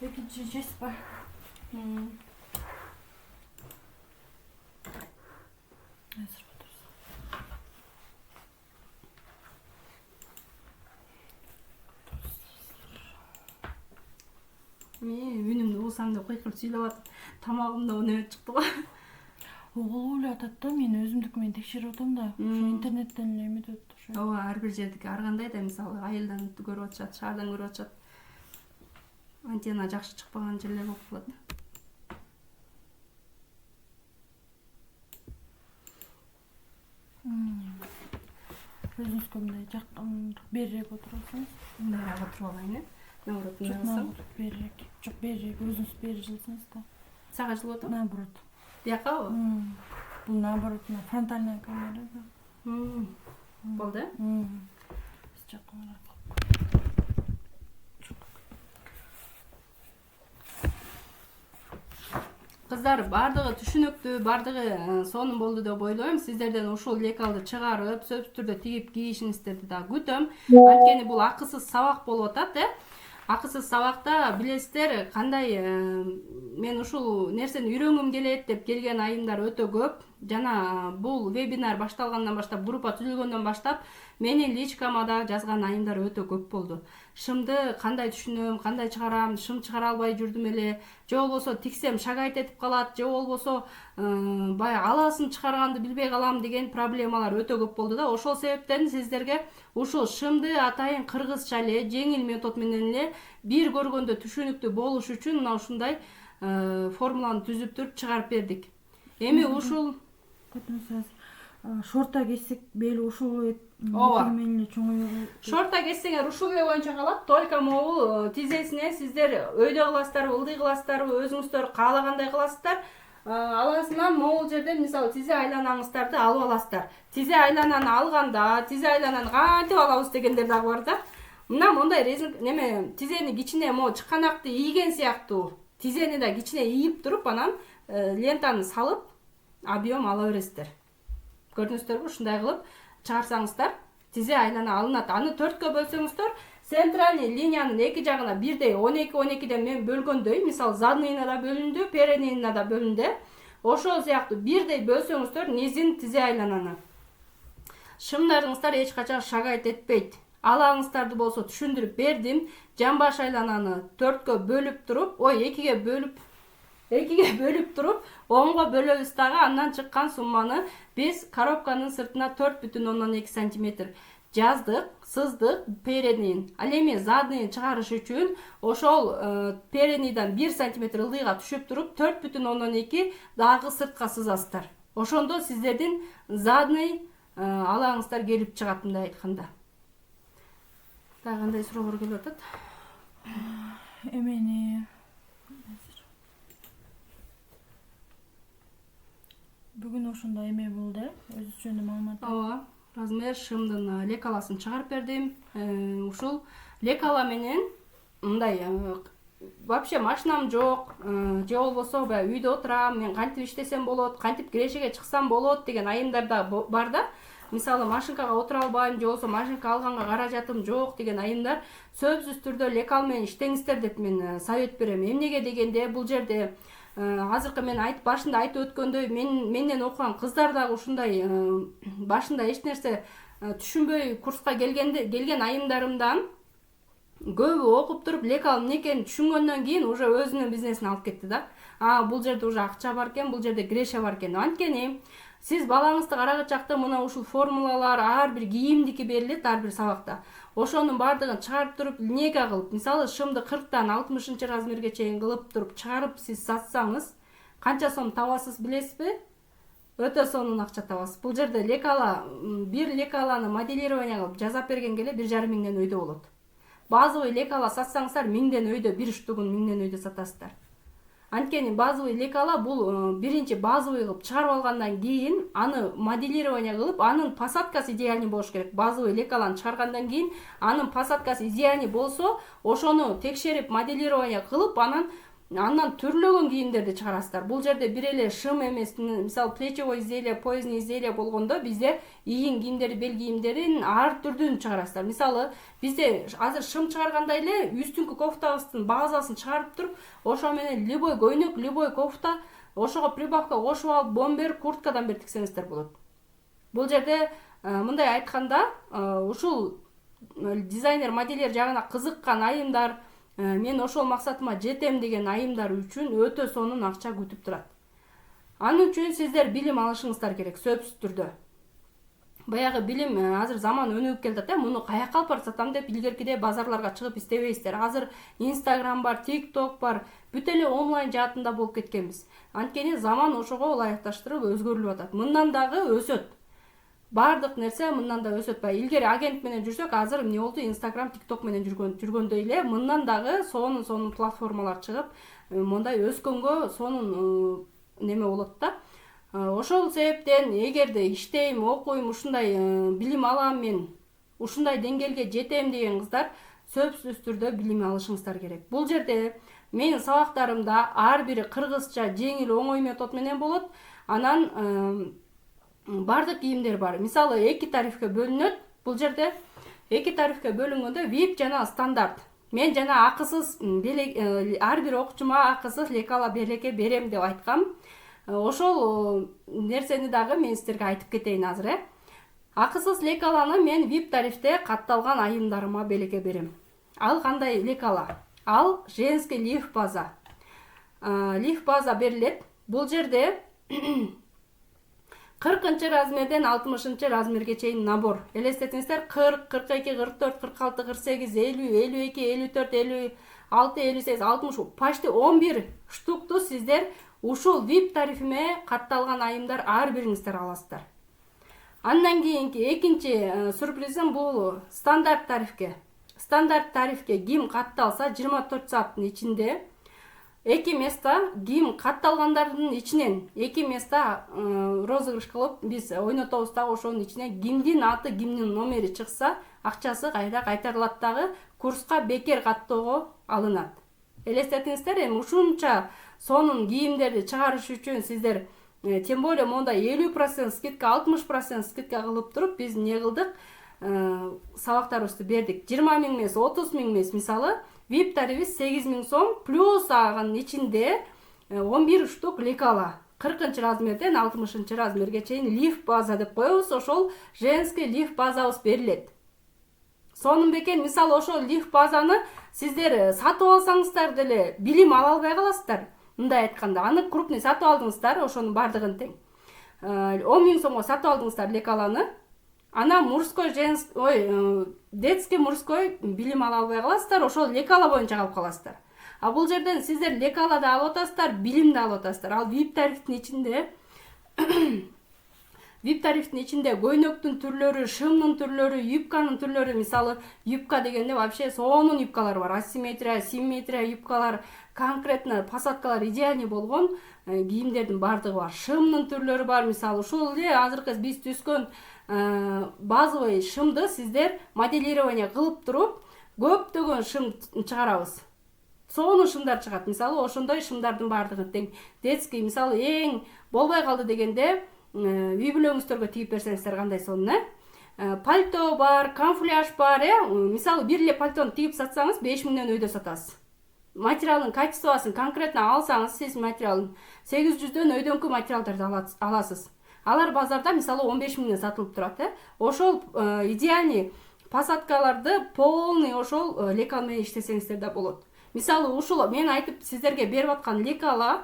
Экинчи часть бар. Мен үнүмдү угусам деп кыйкырып сүйлөп атып, тамагымда неме чыкты го. Угулуп эле атат да, мен өзүмдүкү менен текшерип атам да. Ошо интернеттен эле эметип атат ошо. Ооба, ар бир жердики ар кандай да, мисалы айылдан көрүп атышат, шаардан көрүп атышат. Антенна жакшы чыкпаган жерлер болуп калат. Өзүңүзгө мындай жакын берирээк отурасыңыз. Мындайраак отуруп алайын, наоборот мындай кылсам. Берирээк. Жок, берирээк, өзүңүз бери жылсаңыз да. Сага жылып атам? Наоборот. Бияка Бул наоборот, фронтальная камера да. Болду? Биз жакыныраак. Кыздар, бардыгы түшүнүктүү, бардыгы сонун болду деп ойлойм. Сиздерден ушул лекалды чыгарып, сөзсүз түрдө тигип кийишиңиздерди да күтөм. Анткени бул акысыз сабак болуп атат, акысыз сабакта билесиздер кандай мен ушул нерсени үйрөнгүм келет деп келген айымдар өтө көп. Жана бул вебинар башталгандан баштап, группа түзүлгөндөн баштап менин личкама да жазган айымдар өтө көп болду. Шымды кандай түшүнөм, кандай чыгарам, шым чыгара албай жүрдүм эле, же болбосо тиксем шагайт этип калат, же болбосо баягы аласын чыгарганды билбей калам деген проблемалар өтө көп болду да. Ошол себептен сиздерге ушул шымды атайын кыргызча эле, жеңил метод менен эле бир көргөндө түшүнүктүү болуш үчүн мына ушундай формуланы түзүп туруп чыгарып бердик. Эми ушул шорта кессек бели ушул ооба, менен чоңоюу. шорта кессеңер ушул эле боюнча калат, только могул тизесине сиздер өйдө кыласыздарбы, ылдый кыласыздарбы, өзүңүздөр каалагандай кыласыздар. Аласынан могул жерден мисалы тизе айланаңыздарды алып аласыздар. Тизе айлананы алганда, тизе айлананы кантип алабыз дегендер дагы бар да. Мына мондай резинка неме тизени кичине могу чыканакты ийген сыяктуу тизени да кичине ийип туруп, анан лентаны салып объем ала бересиздер. Көрдүңүздөрбү? Ушундай кылып чыгарсаңыздар тизе айлана алынат. Аны 4кө бөлсөңүздөр, центральный линиянын эки жагына бирдей 12-12ден мен бөлгөндөй, мисалы задныйына да бөлүндү, переднийина да бөлүндү. Ошол сыяктуу бирдей бөлсөңүздөр низин тизе айлананы. Шымдарыңыздар эч качан шагайт этпейт. Алаңыздарды болсо түшүндүрүп бердим. Жамбаш айлананы 4кө бөлүп туруп, экиге бөлүп туруп, 10го бөлөбүз дагы. Андан чыккан сумманы биз коробканын сыртына 4,2 см жаздык, сыздык переднийин. Ал эми заднийин чыгарыш үчүн ошол переднийден 1 см ылдыйга түшүп туруп 4,2 дагы сыртка сызасыздар. Ошондо сиздердин задный алаңыздар келип чыгат, мындай айтканда. Дагы кандай суроолор келип атат? Эмени бүгүн ошондой эме болду, өзү жөнүндө маалымат. Ооба, размер шымдын лекаласын чыгарып бердим. Ушул лекала менен мындай вообще машинам жок, же болбосо баягы үйдө отурам, мен кантип иштесем болот, кантип кирешеге чыксам болот деген айымдар да бар да. Мисалы машинкага отура албайм, же болбосо машинка алганга каражатым жок деген айымдар сөзсүз түрдө лекал менен иштеңиздер деп мен совет берем. Эмнеге дегенде, бул жерде азыркы мен башында айтып өткөндөй, менден окуган кыздар дагы ушундай башында эч нерсе түшүнбөй курска келген айымдарымдан көбү окуп туруп лекал эмне экенин түшүнгөндөн кийин уже өзүнүн бизнесин алып кетти да. Бул жерде уже акча бар экен, бул жерде киреше бар экен. Анткени сиз балаңызды карагычакта мына ушул формулалар ар бир кийимдики берилет ар бир сабакта. Ошонун бардыгын чыгарып туруп линейка кылып, мисалы шымды 40тан 60 размерге чейин кылып туруп чыгарып сиз сатсаңыз канча сом табасыз билесизби? Өтө сонун акча табасыз. Бул жерде лекала, бир лекаланы моделирование кылып жасап бергенге эле 1,5 миңден өйдө болот. Базовый лекала сатсаңыздар 1000ден өйдө, бир штугун 1000ден өйдө сатасыздар. Анткени базовый лекала бул биринчи базовый кылып чыгарып алгандан кийин аны моделирование кылып, анын посадкасы идеальный болуш керек. Базовый лекаланы чыгаргандан кийин анын посадкасы идеальный болсо, ошону текшерип моделирование кылып, андан түрлөгөн кийимдерди чыгарасыздар. Бул жерде бир эле шым эмес, мисалы плечевой изделие, поясный изделие болгондо бизде ийин кийимдери, бел кийимдерин ар түрдүн чыгарасыздар. Мисалы бизде азыр шым чыгаргандай эле үстүңкү кофтабыздын базасын чыгарып туруп, ошо менен любой көйнөк, любой кофта, ошого прибавка кошуп алып, бомбер, курткадан бир тиксеңиздер болот. Бул жерде мындай айтканда, ушул дизайнер модельер жагына кызыккан айымдар, мен ошол максатыма жетем деген айымдар үчүн өтө сонун акча күтүп турат. Анын үчүн сиздер билим алышыңыздар керек, сөзсүз түрдө. Баягы билим азыр заман өнүгүп келатат, муну каяка алып бара сатам деп илгеркиде базарларга чыгып издебейсиздер. Азыр Instagram бар, TikTok бар, бүт эле онлайн жаатында болуп кеткенбиз. Анткени заман ошого ылайыкташтырып өзгөрүлүп атат. Мындан дагы өсөт. Бардык нерсе мындан да өсөт. Илгери агент менен жүрсөк, азыр эмне болду? Instagram, TikTok менен жүргөндөй эле мындан дагы сонун платформалар чыгып, мондай өскөнгө сонун неме болот да. Ошол себептен эгерде иштейм, окуйм, ушундай билим алам, мен ушундай деңгээлге жетем деген кыздар сөзсүз түрдө билим алышыңыздар керек. Бул жерде менин сабактарымда ар бири кыргызча, жеңил, оңой метод менен болот. Анан бардык кийимдер бар. Мисалы 2 тарифке бөлүнөт. Бул жерде 2 тарифке бөлүнгөндө VIP жана стандарт. мен жана акысыз ар бир окуучума акысыз лекала белекке берем деп айткам. Ошол нерсени дагы мен сиздерге айтып кетейин азыр. Акысыз лекаланы мен VIP тарифте катталган айымдарыма белекке берем. Ал кандай лекала? Ал женский лиф база. Лиф база берилет. Бул жерде 40 размерден 60 размерге чейин набор. Элестетиңиздер 40, 42, 44, 46, 48, 50, 52, 54, 56, 58, 60, почти 11 штукту сиздер ушул VIP тарифиме катталган айымдар ар бириңиздер аласыздар. Андан кийинки экинчи сюрпризим бул стандарт тарифке. Стандарт тарифке ким катталса 24 сааттын ичинде 2 места, ким катталгандардын ичинен 2 места розыгрыш кылып биз ойнотобуз дагы. Ошонун ичине кимдин аты, кимдин номери чыкса, акчасы кайра кайтарылат дагы, курска бекер каттоого алынат. Элестетиңиздер, эми ушунча сонун кийимдерди чыгарыш үчүн сиздер тем более монда 50% скидка, 60% скидка кылып туруп биз эмне кылдык? Сабактарыбызды бердик. 20 000 эмес, 30 000 эмес, мисалы VIP тарифи 8 000 сом плюс аганын ичинде 11 штук лекала. 40 размерден 60 размерге чейин лиф база деп коебуз. Ошол женский лиф базабыз берилет. Сонун бекен, мисалы ошол лиф базаны сиздер сатып алсаңыздар деле билим ала албай каласыздар. Мындай айтканда, аны крупный сатып алдыңыздар, ошонун бардыгын тең. 10 000 сомго сатып алдыңыздар лекаланы. Ана мужской, детский, мужской билим ала албай каласыздар, ошол лекала боюнча калып каласыздар. А бул жерден сиздер лекала да алып атасыздар, билим да алып атасыздар. Ал VIP тарифтин ичинде VIP тарифтин ичинде көйнөктүн түрлөрү, шымдын түрлөрү, юбканын түрлөрү, мисалы юбка дегенде вообще сонун юбкалар бар. Асимметрия, симметрия юбкалар, конкретно посадкалар идеальный болгон кийимдердин бардыгы бар. Шымдын түрлөрү бар, мисалы ушул эле азыркы биз түзгөн базовый шымды сиздер моделирование кылып туруп көптөгөн шым чыгарабыз. Сонун шымдар чыгат. Мисалы ошондой шымдардын бардыгы тең. Детский, мисалы эң болбой калды дегенде үй бүлөңүздөргө тигип берсеңиздер кандай сонун, пальто бар, камуфляж бар, мисалы бир эле пальтону тигип сатсаңыз 5 000ден өйдө сатасыз. Материалдын качествосын конкретно алсаңыз, сиз материалдын 800дөн өйдөңкү материалдарды аласыз. Алар базарда мисалы 15 000ден сатылып турат. Ошол идеальный посадкаларды полный ошол лекал менен иштесеңиздер да болот. Мисалы ушул мен айтып сиздерге берип аткан лекала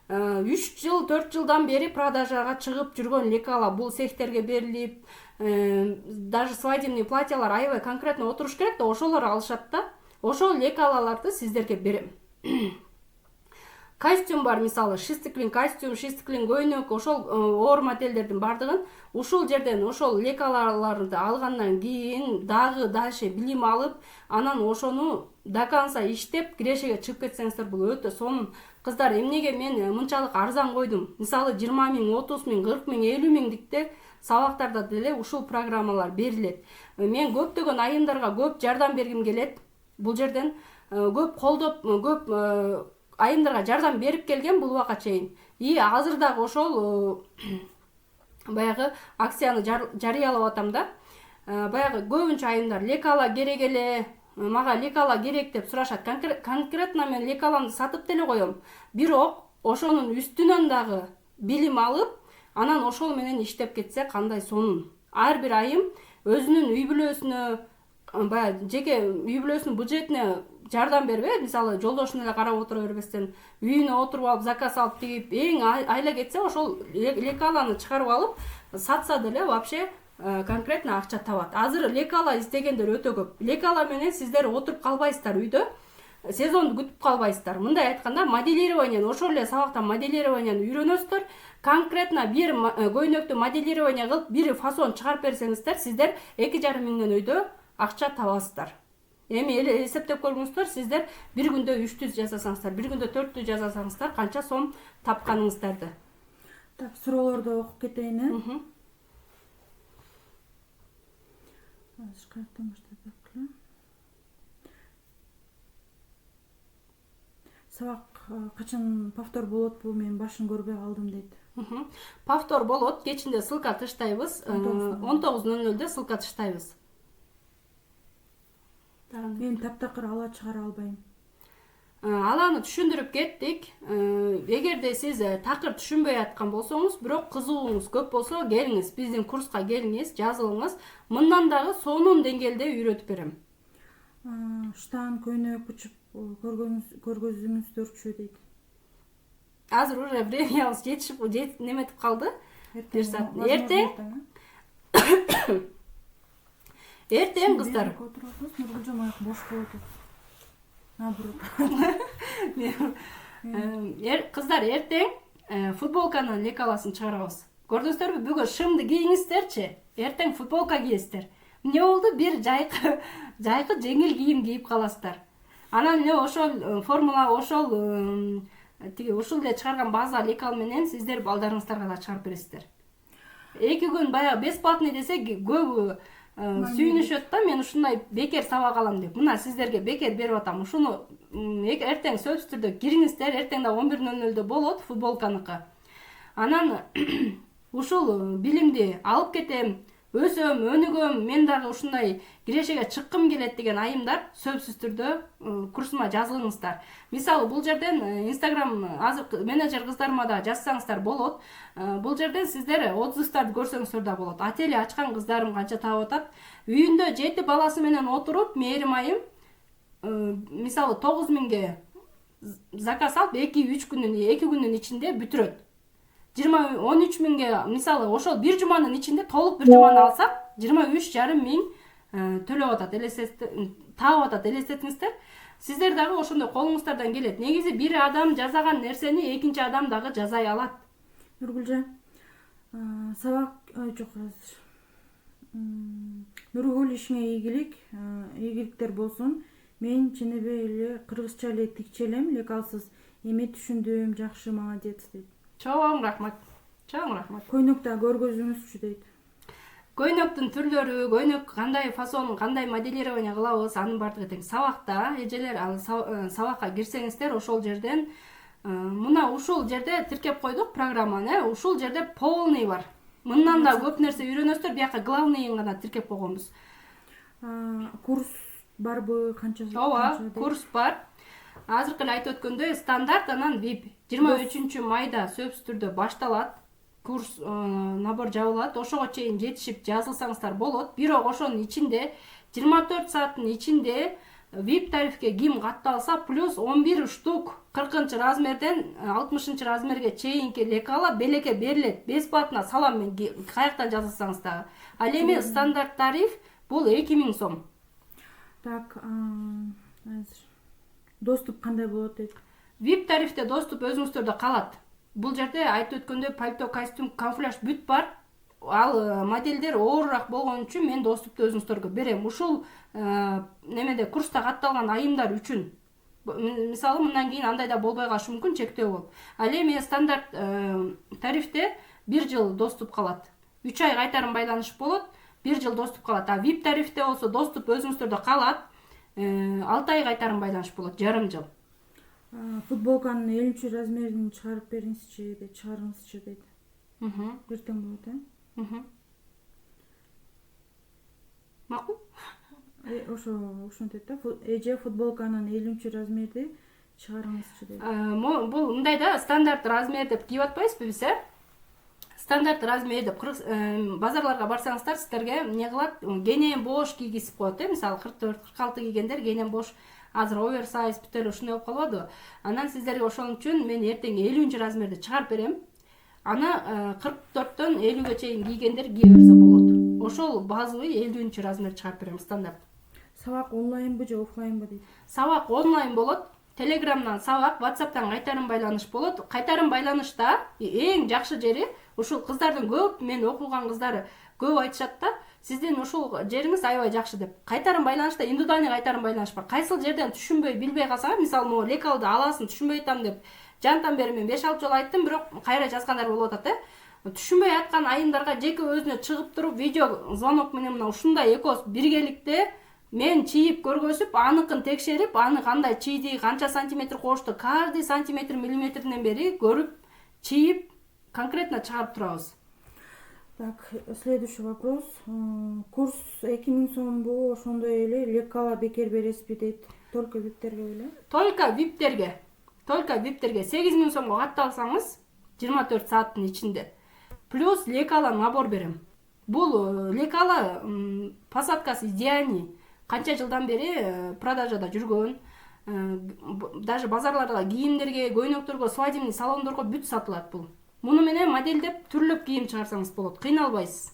3 жыл, 4 жылдан бери продажага чыгып жүргөн лекала. Бул сехтерге берилип, даже свадебный платьялар аябай конкретно отуруш керек да, ошолор алышат да. Ошол лекалаларды сиздерге берем. Костюм бар, мисалы шистиклин костюм, шистиклин көйнөк, ошол оор модельдердин бардыгын ушул жерден ошол лекаларды алгандан кийин дагы дальше билим алып, анан ошону до конца иштеп кирешеге чыгып кетсеңиздер бул өтө сонун. Кыздар, эмнеге мен мынчалык арзан койдум? Мисалы 20 000, 30 000, 40 000, 50 000дикте сабактарда деле ушул программалар берилет. Мен көптөгөн айымдарга көп жардам бергим келет. Бул жерден көп колдоп, көп айымдарга жардам берип келген бул убакка чейин. И азыр дагы ошол баягы акцияны жарыялап атам да. Баягы көбүнчө айымдар лекала керек эле, мага лекала керек деп сурашат. Конкретно мен лекаламды сатып деле коем. Бирок ошонун үстүнөн дагы билим алып, анан ошол менен иштеп кетсе кандай сонун. Ар бир айым өзүнүн үй бүлөсүнө, баягы жеке үй бүлөсүнүн бюджетине жардам бербей, мисалы жолдошуна эле карап отура бербестен үйүнө отуруп алып заказ алып тигип, эң айла кетсе ошол лекаланы чыгарып алып сатса деле вообще конкретно акча табат. Азыр лекала издегендер өтө көп. Лекала менен сиздер отуруп калбайсыздар үйдө, сезонду күтүп калбайсыздар. Мындай айтканда, моделирование, ошол эле сабактан моделированияны үйрөнөсүздөр. Конкретно бир көйнөктү моделирование кылып, бир фасон чыгарып берсеңиздер, сиздер 2,5 миңден өйдө акча табасыздар. Эми эсептеп көрүңүздөр, сиздер бир күндө 300 жасасаңыздар, бир күндө 400 жасасаңыздар, канча сом тапканыңыздарды. Так, суроолорду окуп кетейин. Сабак качан повтор болот? Бул мен башын көрбөй калдым дейт. Повтор болот, кечинде ссылка таштайбыз, 19:00 ссылка таштайбыз. жасаган деп. Мен таптакыр ала чыгара албайм. Аланы түшүндүрүп кеттик. Эгерде сиз такыр түшүнбөй аткан болсоңуз, бирок кызыгууңуз көп болсо, келиңиз, биздин курска келиңиз, жазылыңыз. Мындан дагы сонун деңгээлде үйрөтүп берем. Штан көйнөк учуп көргөзүңүздөрчү дейт. Азыр уже времябыз жетип неметип калды. Эртең кыздар. Нургулжан аяк бош болот. Кыздар, эртең футболканын лекаласын чыгарабыз. Көрдүңүздөрбү, бүгүн шымды кийиңиздерчи. Эртең футболка кийесиздер. Эмне болду? Бир жайкы жеңил кийим кийип каласыздар. Анан ошол формула, ошол ушул эле чыгарган база лекал менен сиздер балдарыңыздарга да чыгарып бересиздер. 2 күн баягы бесплатный десек, көбү сүйүнүшөт да, мен ушундай бекер сабак алам деп. Мына сиздерге бекер берип атам. Ушуну эртең сөзсүз түрдө кириңиздер, эртең да 11:00 болот футболканыкы. Анан ушул билимди алып кетем, өсөм, өнүгөм, мен дагы ушундай кирешеге чыккым келет деген айымдар сөзсүз түрдө курсума жазылыңыздар. Мисалы, бул жерден Instagram азыр менеджер кыздарыма да жазсаңыздар болот. Бул жерден сиздер отзывдарды көрсөңүздөр да болот. Отели ачкан кыздарым канча таап атат. Үйүндө 7 баласы менен отуруп, мээрим айым мисалы 9000ге заказ алып 2 күндүн ичинде бүтүрөт. 13 миңге мисалы ошол бир жуманын ичинде толук бир жуманы алсак 23,5 миң төлөп атат, таап атат, элестетиңиздер. Сиздер дагы ошондой колуңуздардан келет. Негизи бир адам жасаган нерсени экинчи адам дагы жасай алат. Нургулжан, сабак жок азыр. Нургул ишиңе ийгиликтер болсун. Мен ченебей эле кыргызча эле тикче элем, лекалсыз. Эми түшүндүм, жакшы, молодец дейт. Чоң рахмат. Көйнөктө көргөзүңүзчү дейт. Көйнөктүн түрлөрү, көйнөк кандай фасон, кандай моделирование кылабыз, анын баардыгы тең сабакта. Эжелер сабакка кирсеңиздер, ошол жерден мына ушул жерде тиркеп койдук программаны. Ушул жерде полный бар. Мындан да көп нерсе үйрөнөсүздөр, бияка главныйын гана тиркеп койгонбуз. Курс барбы, канча? Ооба, курс бар. Азыркы эле айтып өткөндөй, стандарт анан VIP 23 майда сөзсүз түрдө башталат. Курс набор жабылат. Ошого чейин жетишип жазылсаңыздар болот. Бирок ошонун ичинде 24 сааттын ичинде VIP тарифке ким катталса, плюс 11 штук 40-размерден 60-размерге чейинки лекала белекке берилет. Бесплатно салам мен каяктан жазылсаңыз дагы. Ал эми стандарт тариф бул 2000 сом. Так, доступ кандай болот дейт? VIP тарифте доступ өзүңүздөрдө калат. Бул жерде айтып өткөндөй пальто, костюм, камуфляж бүт бар. Ал модельдер оорураак болгон үчүн мен доступту өзүңүздөргө берем. Ушул немеде курста катталган айымдар үчүн. Мисалы, мындан кийин андай да болбой калышы мүмкүн, чектөө болуп. Ал эми стандарт тарифте 1 жыл доступ калат. 3 ай кайтарым байланыш болот, 1 жыл доступ калат. А VIP тарифте болсо доступ өзүңүздөрдө калат. 6 ай кайтарым байланыш болот, жарым жыл. Футболканын 50 размерин чыгарып бериңизчи дейт, чыгарыңызчы дейт. Эртең болот, Макул? Ошентет да. Эже футболканын 50 размерди чыгарыңызчы дейт. Бул мындай да, стандарт размер деп кийип атпайбызбы биз, стандарт размер деп базарларга барсаңыздар, сиздерге эмне кылат? Кенен бош кийгизип коет, мисалы 44-46 кийгендер кенен бош, азыр оверсайз бүт эле ушундай болуп калбадыбы? Анан сиздерге ошон үчүн мен эртең 50 размерди чыгарып берем. Аны 44төн 50ге чейин кийгендер кие берсе болот. Ошол базовый 50 размер чыгарып берем, стандарт. Сабак онлайнбы же офлайнбы дейт? Сабак онлайн болот. Телеграмдан сабак, WhatsApp'тан кайтарым байланыш болот. Кайтарым байланышта эң жакшы жери ушул кыздардын көп, мен окуган кыздары көп айтышат да, сиздин ушул жериңиз аябай жакшы деп. Кайтарым байланышта индивидуальный кайтарым байланыш бар. Кайсыл жерден түшүнбөй, билбей калсаңар, мисалы, могу лекалды аласын, түшүнбөй атам деп жантан бери мен 5-6 жолу айттым, бирок кайра жазгандар болуп атат, Түшүнбөй аткан айымдарга жеке өзүнө чыгып туруп видео звонок менен мына ушундай экос биргеликте мен чийип көргөзүп, аныкын текшерип, аны кандай чийди, канча сантиметр кошту, каждый сантиметр миллиметринен бери көрүп, чийип, конкретно чыгарып турабыз. Так, следующий вопрос. Курс 2000 сомбу, ошондой эле лекала бекер бересизби дейт. Только виптерге беле? Только виптерге 8000 сомго катталсаңыз 24 сааттын ичинде плюс лекала набор берем. Бул лекала посадкасы идеальный. Канча жылдан бери продажада жүргөн, даже базарларда кийимдерге, көйнөктөргө, свадебный салондорго бүт сатылат бул. Муну менен моделдеп түрлөп кийим чыгарсаңыз болот, кыйналбайсыз.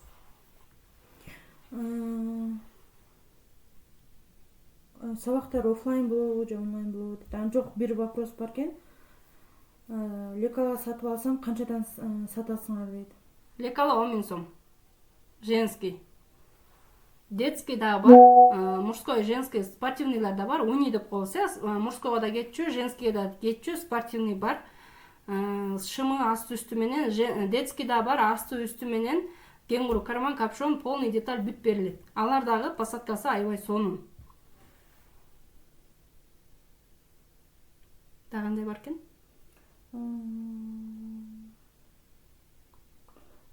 Сабактар офлайн болобу же онлайн болобу дейт. Ан жок, бир вопрос бар экен. Лекала сатып алсаң канчадан сатасыңар дейт. Лекала 10 000 сом. Женский. Детский да бар, мужской, женский, спортивныйлар да бар. Уни деп коебуз, мужскойго да кетчү, женскийге да кетчү, спортивный бар. Шымы асты үстү менен, детский да бар, асты үстү менен кенгуру, карман, капшон, полный деталь бүт берилет. Алар дагы посадкасы аябай сонун. Да кандай бар экен?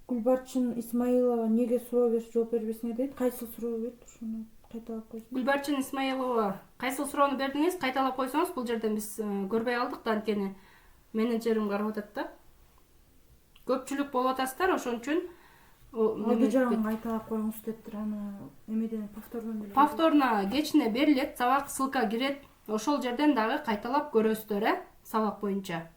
Гүлбарчын Исмаилова неге суроо берип жооп бербесиңер дейт. Кайсыл суроо берди? Ошону кайталап койсоң. Гүлбарчын Исмаилова, кайсыл суроону бердиңиз? Кайталап койсоңуз, бул жерден биз көрбөй алдык да, анткени менеджерим карап атат да. Көпчүлүк болуп атасыздар, ошон үчүн Алды жагын кайталап коюңуз дептир. Аны эмеден повтордон деле. Повторно кечине берилет, сабак ссылка кирет. Ошол жерден дагы кайталап көрөсүздөр, сабак боюнча.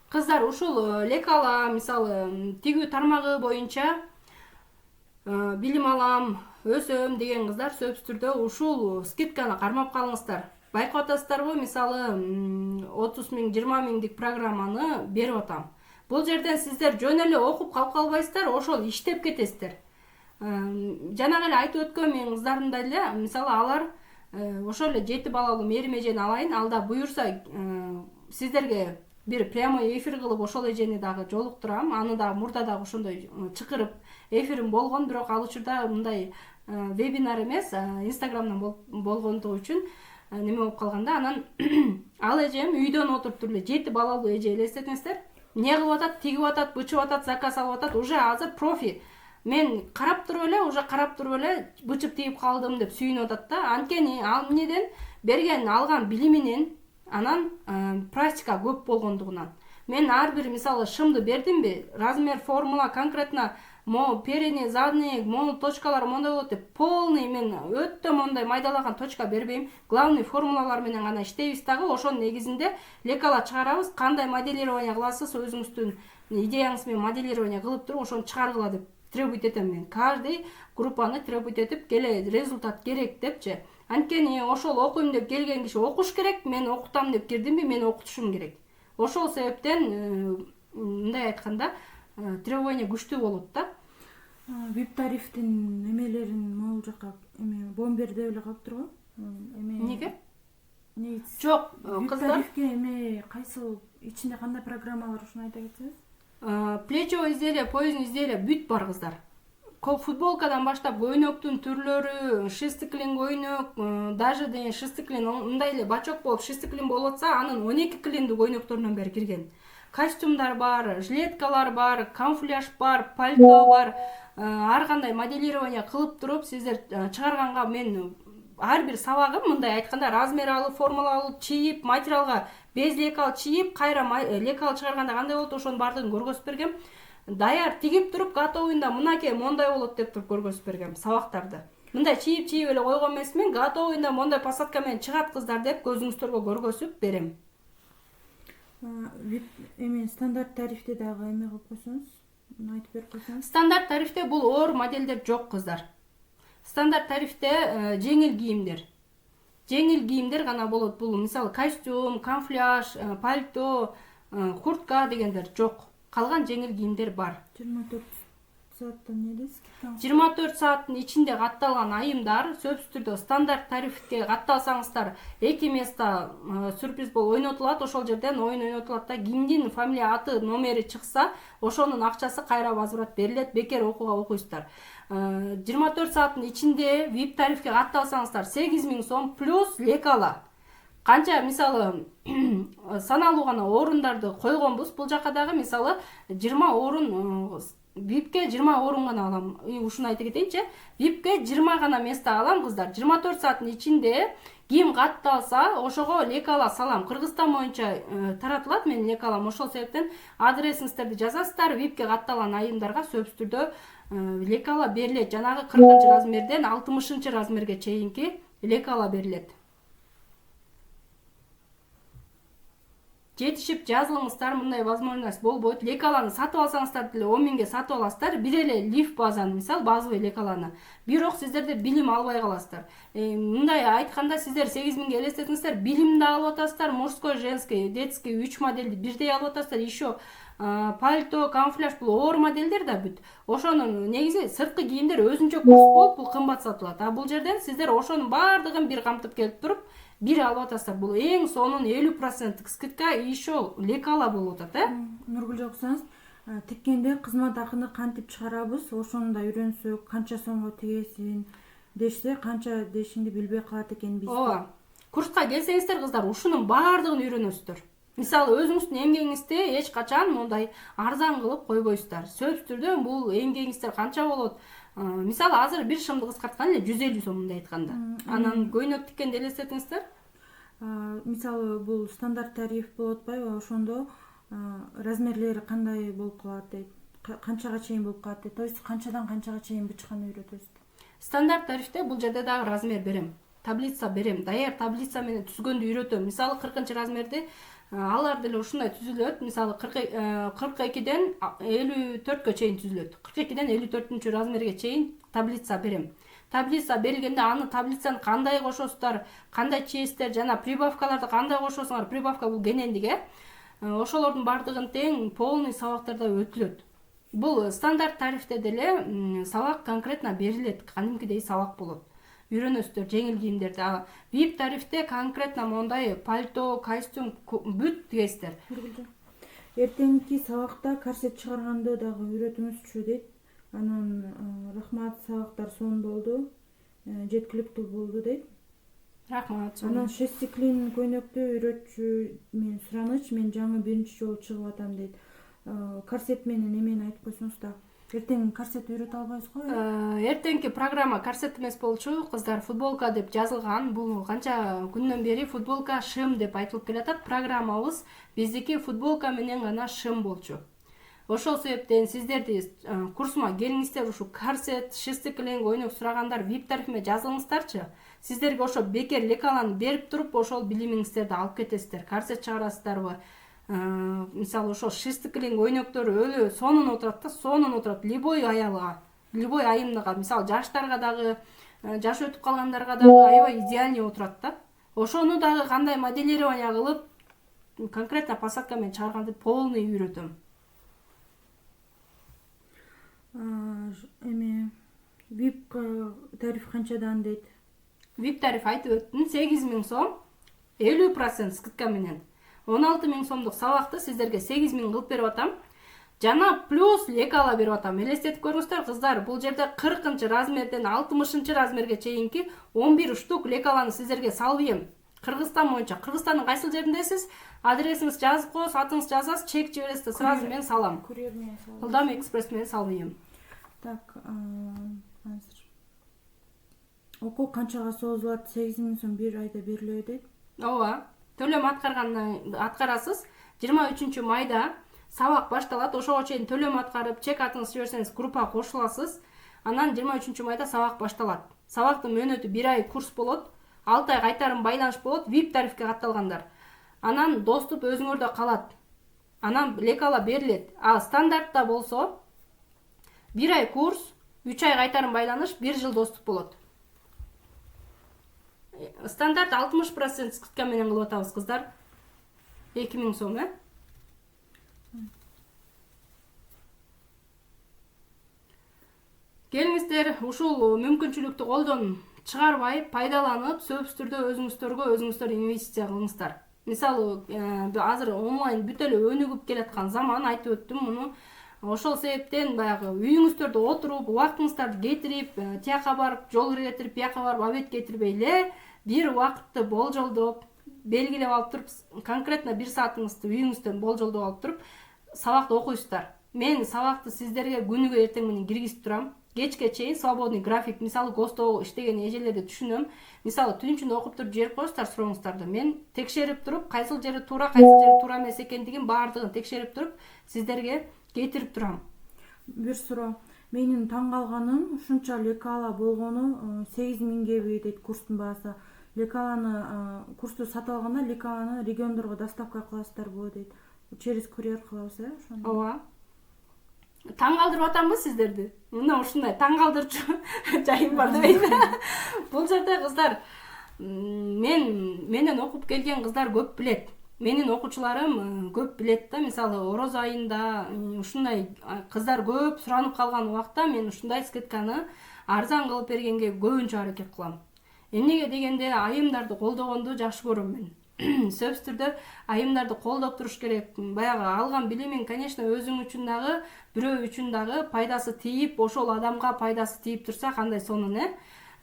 Кыздар, ушул лекала, мисалы, тигүү тармагы боюнча билим алам, өсөм деген кыздар сөзсүз түрдө ушул скидканы кармап калыңыздар. Байкап атасыздарбы, мисалы 30 000, 20 000дик программаны берип атам. Бул жерден сиздер жөн эле окуп калып калбайсыздар, ошол иштеп кетесиздер. Жанагы эле айтып өткөн менин кыздарымдай эле, мисалы алар ошол эле 7 балалуу мээрим эжени алайын, алда буюрса сиздерге бир прямой эфир кылып ошол эжени дагы жолуктурам. Аны дагы мурда дагы ошондой чакырып эфирим болгон, бирок ал учурда мындай вебинар эмес, инстаграмдан болгондугу үчүн неме болуп калганда, анан ал эжем үйдөн отуруп эле 7 балалуу эже, элестетиңиздер. Не кылып атат, тигип атат, бычып атат, заказ алып атат, уже азыр профи. Мен карап туруп эле бычып тигип калдым деп сүйүнүп атат да. Анткени ал эмнеден берген алган билиминен анан практика көп болгондугунан. Мен ар бир мисалы шымды бердимби, размер, формула, конкретно передний, задний, мону точкалар мондай болот деп полный мен өтө мондай майдалаган точка бербейм. Главный формулалар менен гана иштейбиз дагы, ошонун негизинде лекала чыгарабыз. Кандай моделирование кыласыз, өзүңүздүн идеяңыз менен моделирование кылып туруп ошону чыгаргыла деп требуйт этем мен. Каждый группаны требуйт этип, келе результат керек депчи. Анткени ошол окуйм деп келген киши окуш керек, мен окутам деп кирдимби, мен окутушум керек. Ошол себептен мындай айтканда требование күчтүү болот да. Вип тарифтин эмелерин могул жака бомберде эле калып турган. Неге? Негиз. Жок, Вип кыздар. тарифке кайсыл ичинде кандай программалар ушуну айта кетсеңиз? Плечевое изделие, поясный изделие бүт бар кыздар. Футболкадан баштап көйнөктүн түрлөрү, шестиклин көйнөк, даже деген шестиклин мындай эле бачок болуп шестиклин болуп атса, анын 12 клиндүү көйнөктөрүнөн бери кирген. Костюмдар бар, жилеткалар бар, камуфляж бар, пальто бар. Ар кандай моделирование кылып туруп сиздер чыгарганга мен ар бир сабагым мындай айтканда размер алып, формула алып, чийип, материалга без лекал чийип, кайра лекал чыгарганда кандай болот, ошонун баардыгын көргөзүп бергем. Даяр тигип туруп, готовыйнда мынакей мондай болот деп туруп көргөзүп бергем сабактарды. Мындай чийип эле койгон эмесмин, готовыйнда мондай посадка менен чыгат кыздар деп көзүңүздөргө көргөзүп берем. Стандарт тарифте дагы эме кылып койсоңуз, айтып берип койсоңуз. Стандарт тарифте бул оор модельдер жок кыздар. Стандарт тарифте жеңил кийимдер. Жеңил кийимдер гана болот. Бул мисалы костюм, камуфляж, пальто, куртка дегендер жок. Калган жеңил кийимдер бар. 24 сааттан недес? 24 сааттын ичинде катталган айымдар сөзсүз түрдө стандарт тарифке катталсаңыздар 2 места сюрприз болуп ойнотулат. Ошол жерден оюн ойнотулат да, кимдин фамилия, аты, номери чыкса, ошонун акчасы кайра возврат берилет. Бекер окууга окуйсуздар. 24 сааттын ичинде VIP тарифке катталсаңыздар 8000 сом плюс лекала. канча мисалы саналуу гана орундарды койгонбуз. Бул жака дагы мисалы 20 орун випке 20 орун гана алам. Ушуну айтып кетейинчи. Випке 20 гана место алам кыздар. 24 сааттын ичинде ким катталса, ошого лекала салам. Кыргызстан боюнча таратылат менин лекалам. Ошол себептен адресиңиздерди жазасыздар. Випке катталган айымдарга сөзсүз түрдө лекала берилет. Жанагы 40-размерден 60-размерге чейинки лекала берилет. Жетишип жазылыңыздар, мындай возможность болбойт. Лекаланы сатып алсаңыздар деле 10 миңге сатып аласыздар. Бир эле лиф базаны, мисалы базовый лекаланы. Бирок сиздерде билим албай каласыздар. Мындай айтканда сиздер 8 миңге элестетиңиздер, билимди алып атасыздар, мужской, женский, детский 3 модельди бирдей алып атасыздар. Еще пальто, камуфляж бул оор модельдер да бүт. Ошонун негизи сырткы кийимдер өзүнчө курс болуп бул кымбат сатылат. А бул жерден сиздер ошонун баардыгын бир камтып келип туруп бир алып атасыздар. Бул эң сонун 50% скидка еще лекала болуп атат, Нургүл жоксаңыз, тиккенде кызмат акыны кантип чыгарабыз, ошону да үйрөнсөк, канча сомго тигесин дешсе, канча дешинди билбей калат экенбиз. Ооба. Курска келсеңиздер кыздар, ушунун баардыгын үйрөнөсүздөр. Мисалы өзүңүздүн эмгегиңизди эч качан мондай арзан кылып койбойсуздар. Сөзсүз түрдө бул эмгегиңиздер канча болот? Мисалы азыр бир шымды кыскарткан эле 150 сом мындай айтканда. Анан көйнөк тиккенди элестетиңиздер. Мисалы бул стандарт тариф болуп атпайбы? Ошондо размерлери кандай болуп калат дейт? Канчага чейин болуп калат дейт? То есть канчадан канчага чейин бычканы үйрөтөбүз? Стандарт тарифте бул жерде дагы размер берем. Таблица берем. Даяр таблица менен түзгөндү үйрөтөм. Мисалы 40-размерди алар деле ушундай түзүлөт. Мисалы 42ден 54кө чейин түзүлөт. 42ден 54-размерге чейин таблица берем. Таблица берилгенде аны таблицаны кандай кошосуздар, кандай чийесиздер, жана прибавкаларды кандай кошосуңар. Прибавка бул кенендик, ошолордун бардыгын тең полный сабактарда өтүлөт. Бул стандарт тарифте деле сабак конкретно берилет, кадимкидей сабак болот. Үйрөнөсүздөр жеңил кийимдерди. VIP тарифте конкретно мондай пальто, костюм бүт тигесиздер. Эртеңки сабакта корсет чыгарганды дагы үйрөтүңүзчү дейт. Анан рахмат, сабактар сонун болду, жеткиликтүү болду дейт. Рахмат. Анан шестиклин көйнөктү үйрөтчү мен Сураныч, мен жаңы биринчи жолу чыгып атам дейт. Корсет менен эмени айтып койсоңуз да. Эртең корсет үйрөтө албайсызго? Эртеңки программа корсет эмес болчу, кыздар, футболка деп жазылган. Бул канча күндөн бери футболка шым деп айтылып келатат. Программабыз биздики футболка менен гана шым болчу. Ошол себептен сиздерди курсума келиңиздер, ушу корсет, шестиклин көйнөк сурагандар VIP тарифиме жазылыңыздарчы. Сиздерге ошо бекер лекаланы берип туруп, ошол билимиңиздерди алып кетесиздер. Корсет чыгарасыздарбы? Мисалы ошол шестиклин көйнөктөр өлө сонун отурат да, сонун отурат. Любой аялга, любой айымдыга, мисалы жаштарга дагы, жашы өтүп калгандарга дагы аябай идеальный отурат да. Ошону дагы кандай моделирование кылып, конкретно посадка менен чыгарганды полный үйрөтөм. Эме VIP тариф канчадан дейт? VIP тариф айтып өттүм, 8 миң сом, 50% скидка менен. 16 миң сомдук сабакты сиздерге 8 миң кылып берип атам. Жана плюс лекала берип атам. Элестетип көрүңүздөр кыздар, бул жерде 40-размерден 60-размерге чейинки 11 штук лекаланы сиздерге салбайм. Кыргызстан боюнча. Кыргызстандын кайсыл жериндесиз? Адресиңизди жазып коесуз, атыңызды жазасыз, чек жибересиз, сразу мен салам. Курьер менен салам. Ылдам экспресс менен салбайм. Так, азыр. Окуу канчага созулат? 8 миң сом бир айда берилөт дейт. Ооба. Төлөм аткарасыз. 23 майда сабак башталат. Ошого чейин төлөм аткарып, чек атыңызды жиберсеңиз группага кошуласыз. Анан 23 майда сабак башталат. Сабактын мөөнөтү 1 ай курс болот. 6 ай кайтарым байланыш болот, VIP тарифке катталгандар. Анан доступ өзүңөрдө калат. Анан лекала берилет. А стандартта болсо 1 ай курс, 3 ай кайтарым байланыш, 1 жыл доступ болот. Стандарт 60% скидка менен кылып атабыз кыздар. 2000 сом, Келиңиздер, ушул мүмкүнчүлүктү колдон чыгарбай, пайдаланып, сөзсүз түрдө өзүңүздөр инвестиция кылыңыздар. Мисалы, азыр онлайн бүт эле өнүгүп келаткан заман, айтып өттүм муну. Ошол себептен баягы үйүңүздөрдө отуруп, убактыңыздарды кетирип, тияка барып, жол кетирип, бияка барып, обед кетирбей эле, бир убакытты болжолдоп, белгилеп алып туруп, конкретно 1 саатыңызды үйүңүздөн болжолдоп алып туруп сабакты окуйсуздар. Мен сабакты сиздерге күнүгө эртең менен киргизип турам. Кечке чейин свободный график, мисалы ГОСТо иштеген эжелерди түшүнөм. Мисалы түнчүн окуп туруп жиберип коесуздар сурооңуздарды. Мен текшерип туруп, кайсыл жери туура, кайсыл жери туура эмес экендигин баардыгын текшерип туруп, сиздерге кетирип турам. Бир суроо. Менин таң калганым ушунча лекала болгону 8000геби дейт курстун баасы. Лекаланы курсту сатып алганда лекаланы региондорго доставка кыласыздарбы дейт. Через курьер кылабыз, ошондо. Ооба. Таң калтырып атамбы сиздерди? Мына ушундай таң калтырчу жайым бар дебейм. Бул жерде кыздар, менен окуп келген кыздар көп билет. Менин окуучуларым көп билет да, мисалы ороз айында ушундай кыздар көп суранып калган убакта мен ушундай скидканы арзан кылып бергенге көбүнчө аракет кылам. Эмнеге дегенде айымдарды колдогонду жакшы көрөм мен. Сөзсүз түрдө айымдарды колдоп туруш керек. Баягы алган билимин, конечно, өзүң үчүн дагы, бирөө үчүн дагы пайдасы тийип, ошол адамга пайдасы тийип турса, кандай сонун,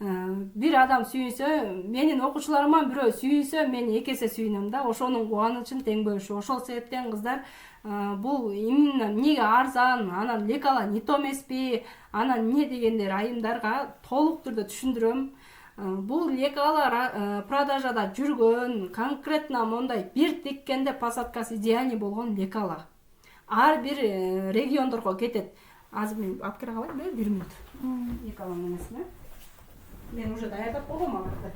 бир адам сүйүнсө, менин окуучуларыман бирөө сүйүнсө, мен 2 эсе сүйүнөм да, ошонун кубанычын тең бөлүшүп. Ошол себептен кыздар, бул именно эмнеге арзан, анан лекала не то эмеспи, анан эмне дегендер айымдарга толук түрдө түшүндүрөм. Бул лекалар продажада жүргөн, конкретно мондай бир тиккенде посадкасы идеальный болгон лекала. Ар бир региондорго кетет. Азыр мен алып келе калайынбы, 1 мүнөт. Лекаланын эмесин, мен уже даярдап койгом аларды.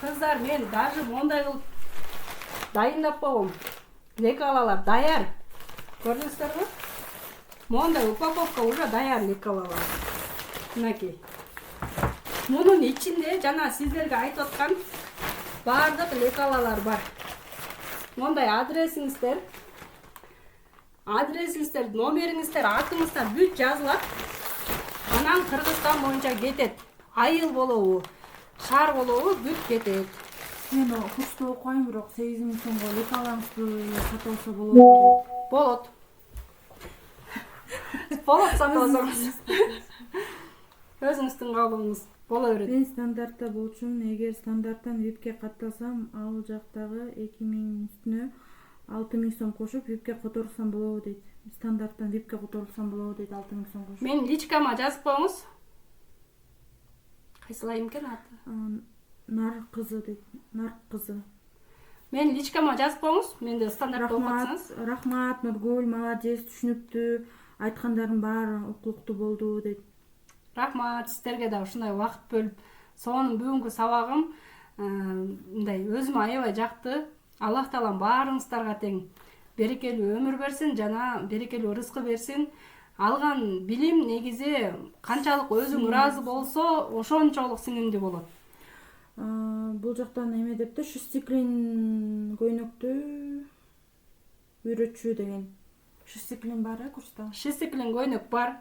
Кыздар, мен даже мондай кылып дайындап койгом. Лекалалар даяр. Көрдүңүздөрбү? Мондай упаковка уже даяр лекалалар. Мынакей. Мунун ичинде жана сиздерге айтып аткан баардык лекалалар бар. Мондай адресиңиздер, номериңиздер, атыңыздар бүт жазылат. Анан Кыргызстан боюнча кетет. Айыл болобу, шаар болобу, бүт кетет. Мен курсту окуйм, бирок 8000 сомго лекалаңызды сатып алса болобу? Болот. Болот сатып алсаңыз. Өзүңүздүн кабылыңыз боло берет. Мен стандартта болчумун. Эгер стандарттан випке катталсам, ал жактагы 2000 үстүнө 6000 сом кошуп випке которсам болобу дейт. Стандарттан випке которсам болобу дейт, 6000 сом кошуп. Мен личкама жазып коюңуз. Кайсыл айым экен аты? Нар кызы дейт. Нар кызы. Мен личкама жазып коюңуз. Менде стандартта окуп атсаңыз. Рахмат, Нургүл, молодец, түшүнүптүү. Айткандардын баары укуктуу болду дейт. Рахмат, сиздерге да ушундай убакыт бөлүп, сонун бүгүнкү сабагым мындай өзүмө аябай жакты. Аллах таалам баарыңыздарга тең берекелүү өмүр берсин жана берекелүү рызкы берсин. Алган билим негизи канчалык өзүң ыраазы болсо, ошончолук сиңимдүү болот. Бул жактан эме депти, шестиклин көйнөктү үйрөтчү деген. Шестиклин бар курста? Шестиклин көйнөк бар.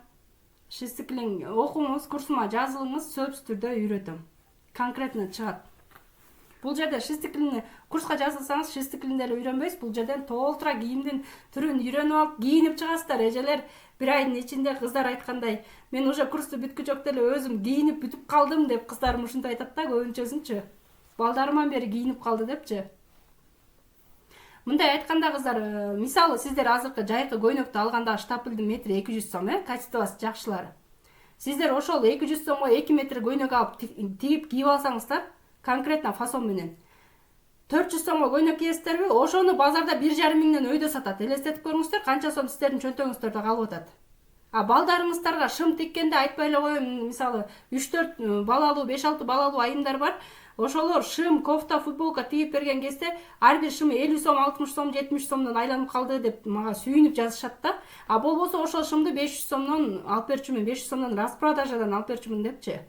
Шестиклин окуңуз, курсума жазылыңыз, сөзсүз түрдө үйрөтөм. Конкретно чыгат. Бул жерде шестиклинни курска жазылсаңыз, шестиклинди эле үйрөнбөйсүз. Бул жерден толтура кийимдин түрүн үйрөнүп алып, кийинип чыгасыздар. Эжелер 1 айдын ичинде кыздар айткандай, мен уже курсту бүткүчөктө эле өзүм кийинип бүтүп калдым деп кыздарым ушинтип айтат да, көбүнчөсүнчү. Балдарыман бери кийинип калды депчи. Мындай айтканда кыздар, мисалы сиздер азыркы жайкы көйнөктү алганда штапылдын метри 200 сом, качествосы жакшылары. Сиздер ошол 200 сомго 2 метр көйнөк алып тигип кийип алсаңыздар, конкретно фасон менен 400 сомго көйнөк кийесиздерби? Ошону базарда 1,5 миңден өйдө сатат. Элестетип көрүңүздөр, канча сом сиздердин чөнтөгүңүздөрдө калып атат. Балдарыңыздарга шым тиккенде айтпай эле коеюн, мисалы 3-4 балалуу, 5-6 балалуу айымдар бар. Ошолор шым, кофта, футболка тигип берген кезде ар бир шымы 50 сом, 60 сом, 70 сомдон айланып калды деп мага сүйүнүп жазышат да. Болбосо ошол шымды 500 сомдон алып берчүмүн, 500 сомдон распродажадан алып берчүмүн депчи.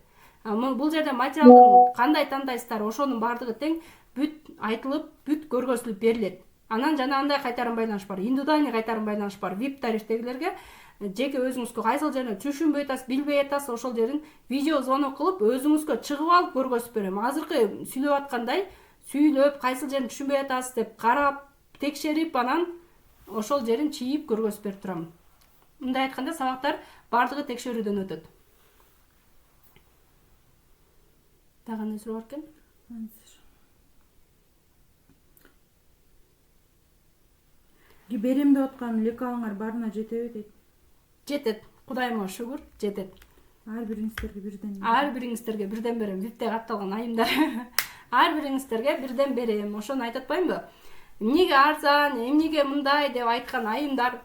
Бул жерде материалдын кандай тандайсыздар, ошонун баардыгы тең бүт айтылып, бүт көргөзүлүп берилет. Анан жанагындай кайтарым байланыш бар, индивидуальный кайтарым байланыш бар. VIP тарифтегилерге жеке өзүңүзгө кайсыл жерин түшүнбөй атасыз, билбей атасыз, ошол жерин видео звонок кылып өзүңүзгө чыгып алып көргөзүп берем. Азыркы сүйлөп аткандай сүйлөп кайсыл жерин түшүнбөй атасыз деп карап, текшерип, анан ошол жерин чийип көргөзүп берип турам. Мындай айтканда сабактар баардыгы текшерүүдөн өтөт. Дагы кандай суроо бар экен? Берем деп аткан лекалыңар баарына жетеби дейт? Жетет. Кудайыма шүгүр, жетет. Ар бириңиздерге бирден? Ар бириңиздерге бирден берем. ВИПте катталган айымдар. Ар бириңиздерге бирден берем. Ошону айтып атпаймынбы? Эмнеге арзан, эмнеге мындай деп айткан айымдар,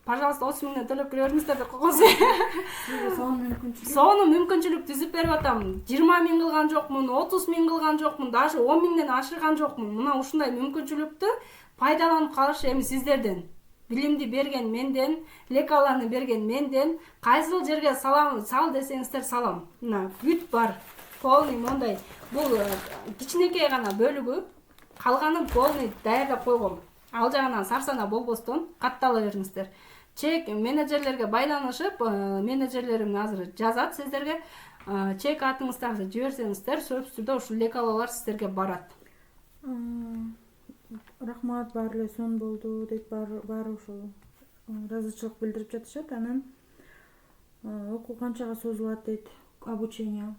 пожалуйста, 30 миңден төлөп кире бериңиздер деп койгонсуз. Сонун мүмкүнчүлүк түзүп берип атам. 20 миң кылган жокмун, 30 миң кылган жокмун, даже 10 миңден ашырган жокмун. Мына ушундай мүмкүнчүлүктү пайдаланып калыш эми сиздерден. Билимди берген менден, лекаланы берген менден. Кайсыл жерге салам, сал десеңиздер салам. Мына бүт бар. Полный мондай. Бул кичинекей гана бөлүгү. Калганын полный даярдап койгом. Ал жагынан сарсана болбостон каттала бериңиздер. Чек менеджерлерге байланышып, менеджерлерим азыр жазат сиздерге. Чек атыңыздарды жиберсеңиздер, сөзсүз түрдө ушул лекалалар сиздерге барат. Рахмат, баары эле сонун болду дейт, баары ошол ыраазычылык билдирип жатышат. Анан окуу канчага созулат дейт, обучение?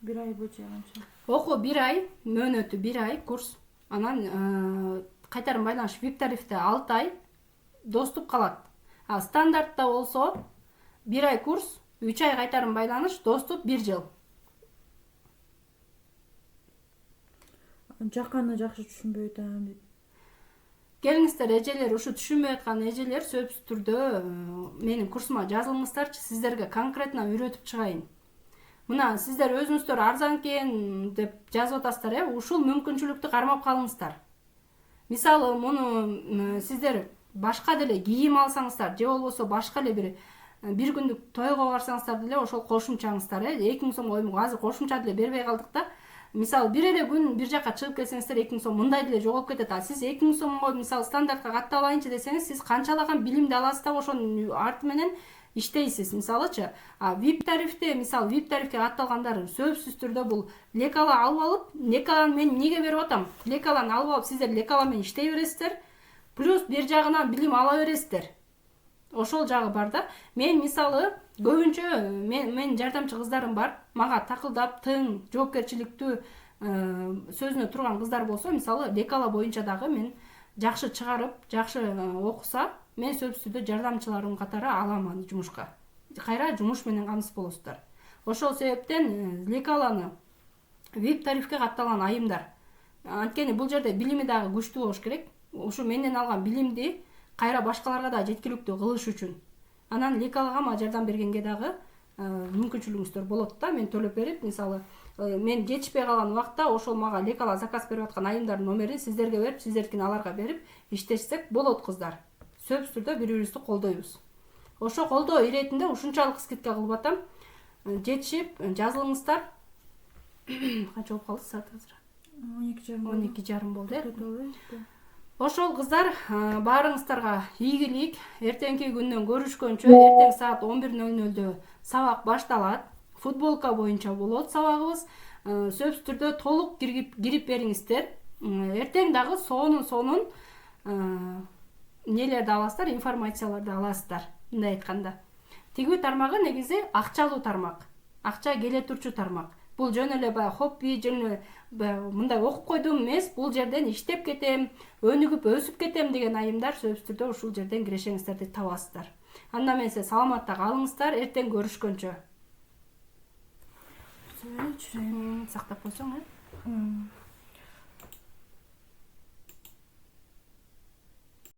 1 ай бочо канча? Окуу 1 ай, мөөнөтү 1 ай курс. Анан кайтарым байланыш VIP тарифте 6 ай доступ калат. Стандартта болсо 1 ай курс, 3 ай кайтарым байланыш, доступ 1 жыл. Жаканы жакшы түшүнбөй атам дейт. Келиңиздер, эжелер, ушу түшүнбөй аткан эжелер сөзсүз түрдө менин курсума жазылыңыздарчы, сиздерге конкретно үйрөтүп чыгайын. Мына сиздер өзүңүздөр арзан экен деп жазып атасыздар, ушул мүмкүнчүлүктү кармап калыңыздар. Мисалы, муну сиздер башка деле кийим алсаңыздар, же болбосо башка эле бир күндүк тойго барсаңыздар деле ошол кошумчаңыздар, 2000 сом оймук азыр кошумча деле бербей калдык да. Мисалы, бир эле күн бир жака чыгып келсеңиздер 2000 сом мындай деле жоголуп кетет. А сиз 2000 сомго мисалы стандартка катталайынчы десеңиз, сиз канчалаган билимди аласыз да ошонун арты менен иштейсиз. Мисалычы, VIP тарифте, мисалы VIP тарифке катталгандар сөзсүз түрдө бул лекала алып алып, лекаланы мен эмнеге берип атам? Лекаланы алып алып сиздер лекала менен иштей бересиздер. Плюс бир жагынан билим ала бересиздер. Ошол жагы бар да. Мен мисалы көбүнчө мен жардамчы кыздарым бар. Мага такылдап, тың, жоопкерчиликтүү сөзүнө турган кыздар болсо, мисалы лекала боюнча дагы мен жакшы чыгарып, жакшы окуса, мен сөзсүз түрдө жардамчыларым катары алам жумушка. Кайра жумуш менен камсыз болосуздар. Ошол себептен лекаланы VIP тарифке катталган айымдар. Анткени бул жерде билими дагы күчтүү болуш керек. Ушу менден алган билимди кайра башкаларга да жеткиликтүү кылыш үчүн. Анан лекалага ма жардам бергенге дагы мүмкүнчүлүгүңүздөр болот да. Мен төлөп берип, мисалы, мен жетишпей калган убакта ошол мага лекала заказ берип аткан айымдардын номерин сиздерге берип, сиздердикин аларга берип иштешсек болот кыздар. Сөзсүз түрдө бири-бирибизди колдойбуз. Ошо колдоо иретинде ушунчалык скидка кылып атам. Жетишип, жазылыңыздар. Канча болуп калды саат азыр? 12:30 болду. Ошол кыздар, баарыңыздарга ийгилик. Эртеңки күндөн көрүшкөнчө, эртең саат 11:00 сабак башталат. Футболка боюнча болот сабагыбыз. Сөзсүз түрдө толук кирип бериңиздер. Эртең дагы сонун нелерди аласыздар, информацияларды аласыздар. Мындай айтканда, тигүү тармагы негизи акчалуу тармак. Акча келе турчу тармак. Бул жөн эле баягы хобби, жөн мындай окуп койдум эмес, бул жерден иштеп кетем, өнүгүп өсүп кетем деген айымдар сөзсүз түрдө ушул жерден кирешеңиздерди табасыздар. Анда менен саламатта калыңыздар, эртең көрүшкөнчө. Сактап койсоң,